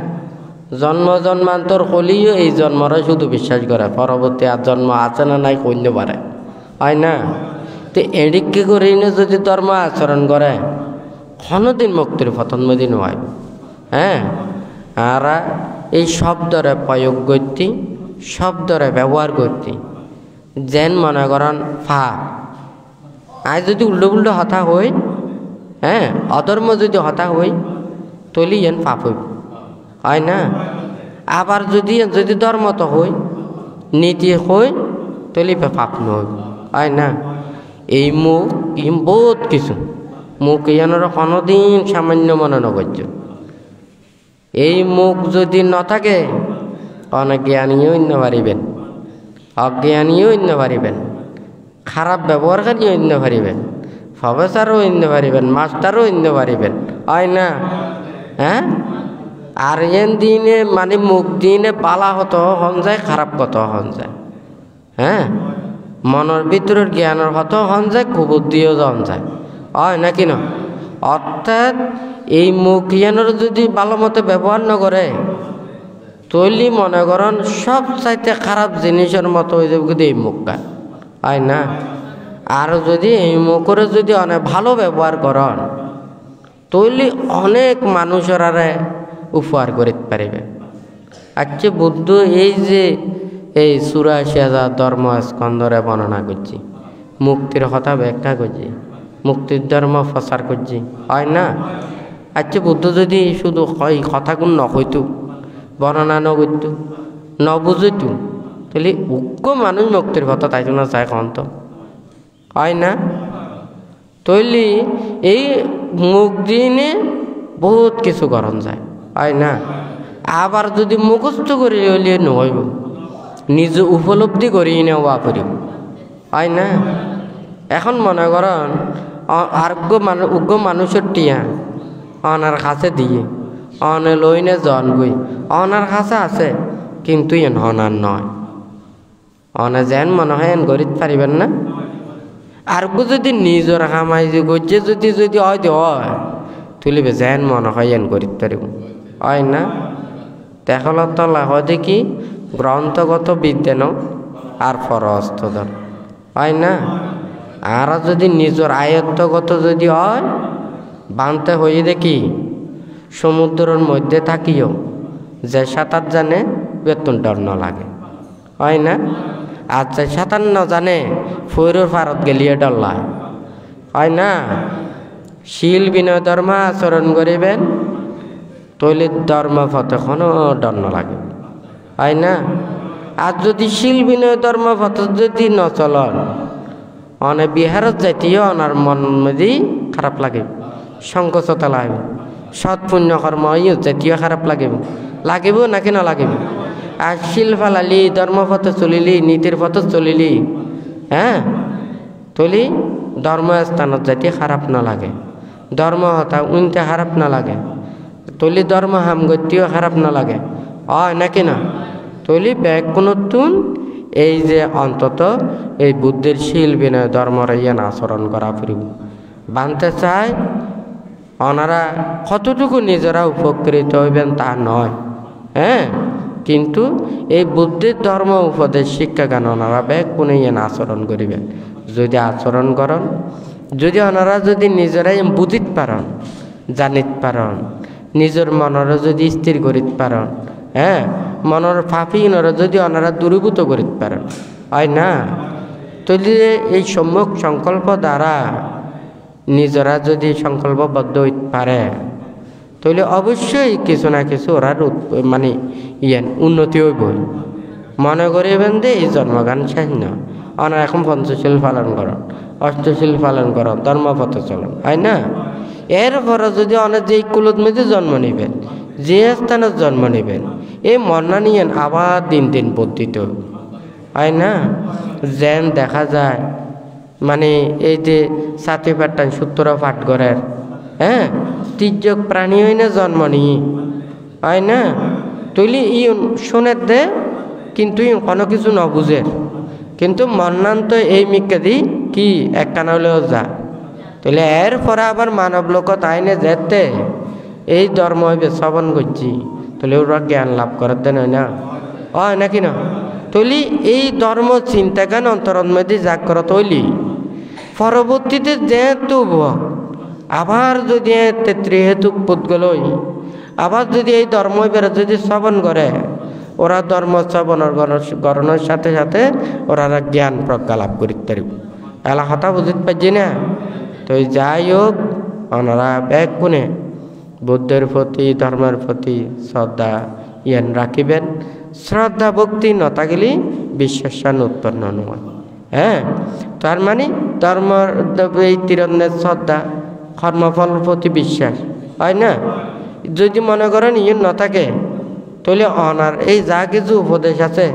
জন্ম জন্মান্তর হলেও এই জন্মরা শুধু বিশ্বাস করে, পরবর্তী আর জন্ম আছে না নাই কইতে পারে, হয় না? তো এদিকে করে যদি ধর্ম আচরণ করে কোনোদিন মুক্তির পতন দিন হয়। হ্যাঁ, আর এই শব্দরে প্রয়োগ করতে, শব্দরে ব্যবহার করতে, যেন মনে করেন ফা আজ যদি উল্টো উল্টো হতা হই, হ্যাঁ, অধর্ম যদি হতা হই তলি যেন পাপ হইব, হয় না? আবার যদি যদি ধর্ম তো হই, নীতি হই, তলি পাপ নই, হয় না? এই মুখ বহুত কিছু, মুখ ইয়ানোর কোনোদিন সামান্য মনে নগর্য। এই মুখ যদি না থাকে অনেক জ্ঞানীও অন্য পারিবেন, অজ্ঞানীও অন্য পারিবেন, খারাপ ব্যবহারকারীও অন্য পারিবেন, প্রফেসরও অন্য পারিবেন, মাস্টারও অন্য পারিবেন, হয় না? হ্যাঁ, আর এন দিনে মানে মুখ দিনে পালা হতো হন যায়, খারাপ কত হন যায়, হ্যাঁ, মনের ভিতরের জ্ঞানের হতো হন যায়, কুবুদ্ধিও হন যায়, হয় নাকি না? অর্থাৎ এই মুখ জ্ঞানের যদি ভালো মতো ব্যবহার না করে তৈলি মনে করেন সব চাইতে খারাপ জিনিসের মতো হয়ে যাবে কিন্তু এই মুখটা, হয় না? আর যদি এই মুখরে যদি অনেক ভালো ব্যবহার করেন তৈলি অনেক মানুষের উপহার করতে পারিবে। আচ্ছা, বুদ্ধ এই যে এই ৮৪,০০০ ধর্ম স্কন্ধরে বর্ণনা করছি, মুক্তির কথা ব্যাখ্যা করছি, মুক্তির ধর্ম প্রচার করছি, হয় না? আচ্ছা, বুদ্ধ যদি শুধু এই কথাগুলো নকইত, বর্ণনা নকরত, নবুঝত, তাহলে উগ্র মানুষ মুক্তির কথা তাই না চায় কন্ত, হয় না? তৈলি এই মুখ দিনে বহুত কিছু করণ যায়, হয় না? আবার যদি মুখস্থ করে হলে নহইব, নিজে উপলব্ধি করি নেওয়া করিব, হয় না? এখন মনে করেন উগ্র মানুষের টিয়া অনার কাছে দিয়ে অনে লইনে জন গই অনার কাছে আছে, কিন্তু এন অনার নয়, অনে যেন মনে হয় এন গরিত পারিবেন না। আর যদি নিজের হামাই যে গজ্জে যদি যদি হয় তুলিবে যেন মনে হয় এন করিতে পারিব হয় না। দেখল তলা হয় দেখি গ্রন্থগত বিদ্যান আর ফরস্ত ধর হয় না। আর যদি নিজের আয়ত্তগত যদি হয় বানতে হয়ে দেখি সমুদ্রের মধ্যে থাকিও যে সাঁতার জানে বেতন ডর ন লাগে হয় না। আর যে সাঁতার ন জানে ফৈরুর ফারত গেলিয়ে ডরলায় হয় না। শিল বিনয় ধর্ম আচরণ করিবেন তৈলে ধর্ম ফতেখনও ডর ন লাগে হয় না। আর যদি শিল বিনয় ধর্ম ফত যদি নচলন অনে বিহারত যাইতেও ওনার মন মধ্যে খারাপ লাগে সংকোচতা লাগবে সৎ পুণ্য কর্ম জাতীয় খারাপ লাগিব নাকি না লাগিব। আর শিল ফালালি ধর্মপথ চলিলি নীতির পথ চলিলি হ্যাঁ তলি ধর্মস্থানত যাতে খারাপ না লাগে ধর্ম হতা উনতে খারাপ না লাগে তলি ধর্ম হামগত্যও খারাপ না লাগে হয় নাকি না। তলি ব্যাগ নতুন এই যে অন্তত এই বুদ্ধির শিল বিনয় ধর্মর ইয়ান আচরণ করা ফুরিব বানতে চায় ওনারা কতটুকু নিজেরা উপকৃত হইবেন তা নয় হ্যাঁ। কিন্তু এই বুদ্ধির ধর্ম উপদেশ শিক্ষা গান ওনারা ব্যাগ কোনো ইয়ান আচরণ করিবেন যদি আচরণ করেন যদি ওনারা যদি নিজেরাই বুঝিত পারেন জানিত পারেন নিজের মনের যদি স্থির করিত পারেন হ্যাঁ মনের ফাঁপিনরা যদি ওনারা দূরীভূত করিতে পারেন হয় না। তৈলে এই সম্যক সংকল্প দ্বারা নিজেরা যদি সংকল্পবদ্ধ হইতে পারে তাহলে অবশ্যই কিছু না কিছু ওরা মানে ইয়ান উন্নতি হইব। মনে করিবেন যে এই জন্মগান শেষ না ওনারা এখন পঞ্চশীল পালন করেন অষ্টশীল পালন করেন ধর্মপথ চলন হয় না। এরপরে যদি অনেক যে কুলত মেঝে জন্ম নেবেন যে স্থানে জন্ম নেবেন এই মন্না নিয়েন আবার দিন দিন বর্ধিত হয় না। যেন দেখা যায় মানে এই যে সাথী পাঠান সূত্র পাঠ করার হ্যাঁ তির্যক প্রাণী হয় না জন্ম নিয়ে হয় না। তুলি ই শোনের দে কিন্তু কোনো কিছু ন বুঝে কিন্তু মন্নান তো এই মিকে দি কি একখানা হলেও যা তাহলে এরপরে আবার মানব লোকত আইনে যেতে এই ধর্ম হইবে শ্রবণ করছি তাহলে ওরা জ্ঞান লাভ করার দেন হয় না হয় নাকি না। তৈলি এই ধর্ম চিন্তা জ্ঞান অন্তরণ মধ্যে জাগ্রত হইলি পরবর্তীতে যেহেতু আবার যদি ত্রিহেতুক পুদ্গলই আবার যদি এই ধর্ম বেড়ে যদি শ্রবণ করে ওরা ধর্ম শ্রবণের গণনের সাথে সাথে ওরা জ্ঞান প্রজ্ঞা লাভ করিতে পারিব এলা কথা বুঝতে পারছি না। তো যাই হোক ওনারা ব্যাগ কোনে বুদ্ধের প্রতি ধর্মের প্রতি শ্রদ্ধা ইয়ান রাখিবেন। শ্রদ্ধা ভক্তি নতা গেলে বিশ্বাসান উৎপন্ন নয় হ্যাঁ। তার মানে ধর্মের এই তিরন্নের শ্রদ্ধা কর্মফল প্রতি বিশ্বাস হয় না। যদি মনে করেন ইয়ে ন থাকে তাহলে অনার এই যা কিছু উপদেশ আছে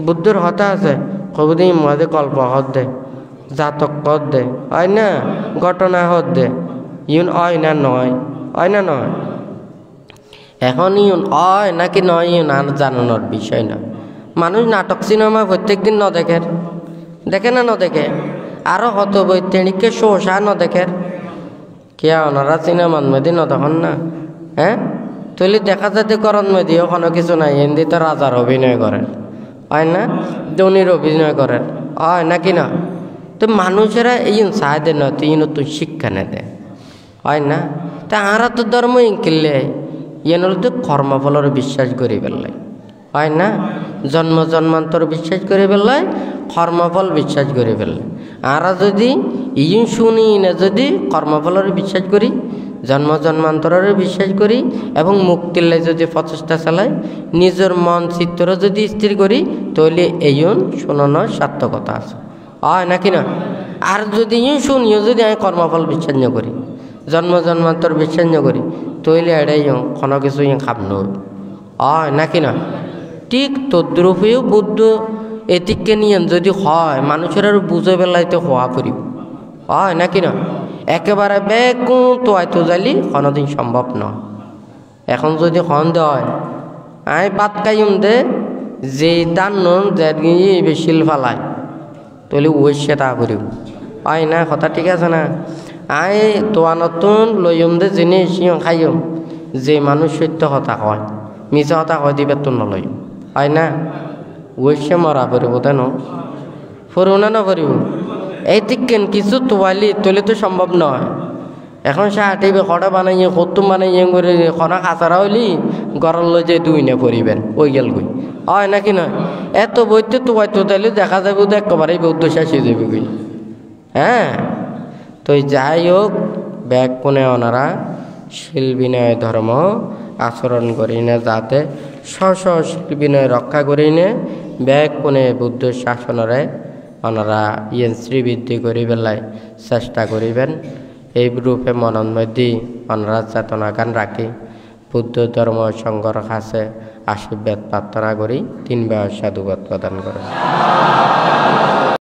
বুদ্ধর হতা আছে কবদিন মধ্যে কল্প হত দে জাতক হত দে হয় না ঘটনা হত দে ইউন হয় না নয় হয় না নয়। এখন ইউন হয় নাকি নয় ইউন আর জানানোর বিষয় না। মানুষ নাটক সিনেমা প্রত্যেক দিন ন দেখে না ন দেখে আরো হত বৈজ্ঞানিককে শোষা ন দেখে কে ওনারা সিনেমার মধ্যে ন দেখুন না হ্যাঁ। তৈলি দেখা যাতে করণ মধ্যেও কোনো কিছু নাই হিন্দি তো রাজার অভিনয় করেন হয় না ধনির অভিনয় করেন হয় নাকি না। তো মানুষেরা এই চায় দে না তুই নতুন শিক্ষা নে দে হয় না। তা আরা তো ধর্ম ইনকিলে ইয়ে হল তো কর্মফলের বিশ্বাস করি ফেললাই হয় না। জন্ম জন্মান্তর বিশ্বাস করে ফেললাই কর্মফল বিশ্বাস করে ফেললাই। আরা যদি ইন শুনি না যদি কর্মফলের বিশ্বাস করি জন্ম জন্মান্তরের বিশ্বাস করি এবং মুক্তির লাই যদি প্রচেষ্টা চালাই নিজের মন চিত্র যদি স্থির করি তাহলে এইন শোনানোর সার্থকতা আছে হয় নাকি না। আর যদি ইন শুনিও যদি আমি কর্মফল বিশ্বাস না করি জন্ম জন্মান্তর বিশ্বাস না করি তাহলে এটাই কোনো কিছু খাব নয় হয় নাকি না। ঠিক তদ্রূপেও বুদ্ধ এটিককে নিয়ে যদি হয় মানুষের আর বুঝে বেলাইতে হওয়া করিব হয় নাকি না। একেবারে বেগুন তো আয়তো যাইলি কোনোদিন সম্ভব নয়। এখন যদি সন্দেহ হয় আমি পাত খাইম দে যে তার নুন যে শিল ফালায় তাহলে ওই সেটা করিব আয় না কথা ঠিক আছে না আই দোয়ানতুন লইম দে জিনিস খাইম যে মানুষ সত্য কথা কয় মিছা কথা কয় দিবে তো নলই আয় না ওইসে মরা পড়িব তেন ফুরু না নফরিব এই দিকেন কিছু তোয়ালি তোলে তো সম্ভব নয় এখন সে হাঁটিবে খড়া বানাইয়ে কতুম বানাইয়ে করে খনা খাচারা হইলি গরল লই যে দুই নে পরিবেন ওই গেল গই হয় নাকি নয় এত বইতে তোয়াই তো তাইলে দেখা যাবে তো একেবারেই বৌদ্ধ শেষ হয়ে যাবে গই হ্যাঁ তো যাই হোক ব্যাগ কোনে ওনারা শিল বিনয় ধর্ম আচরণ করি না যাতে শিল বিনয় রক্ষা করি নে ব্যাগ কোনে বুদ্ধ শাসনরে ওনারা শ্রীবৃদ্ধি করি বেলায় চেষ্টা করিবেন এই রূপে মনের মধ্যে ওনারা চেতনা গান রাখি বুদ্ধ ধর্ম সংঘর কাছে আশীর্বাদ প্রার্থনা করি 3 বার সাধুবাদ প্রদান করেন।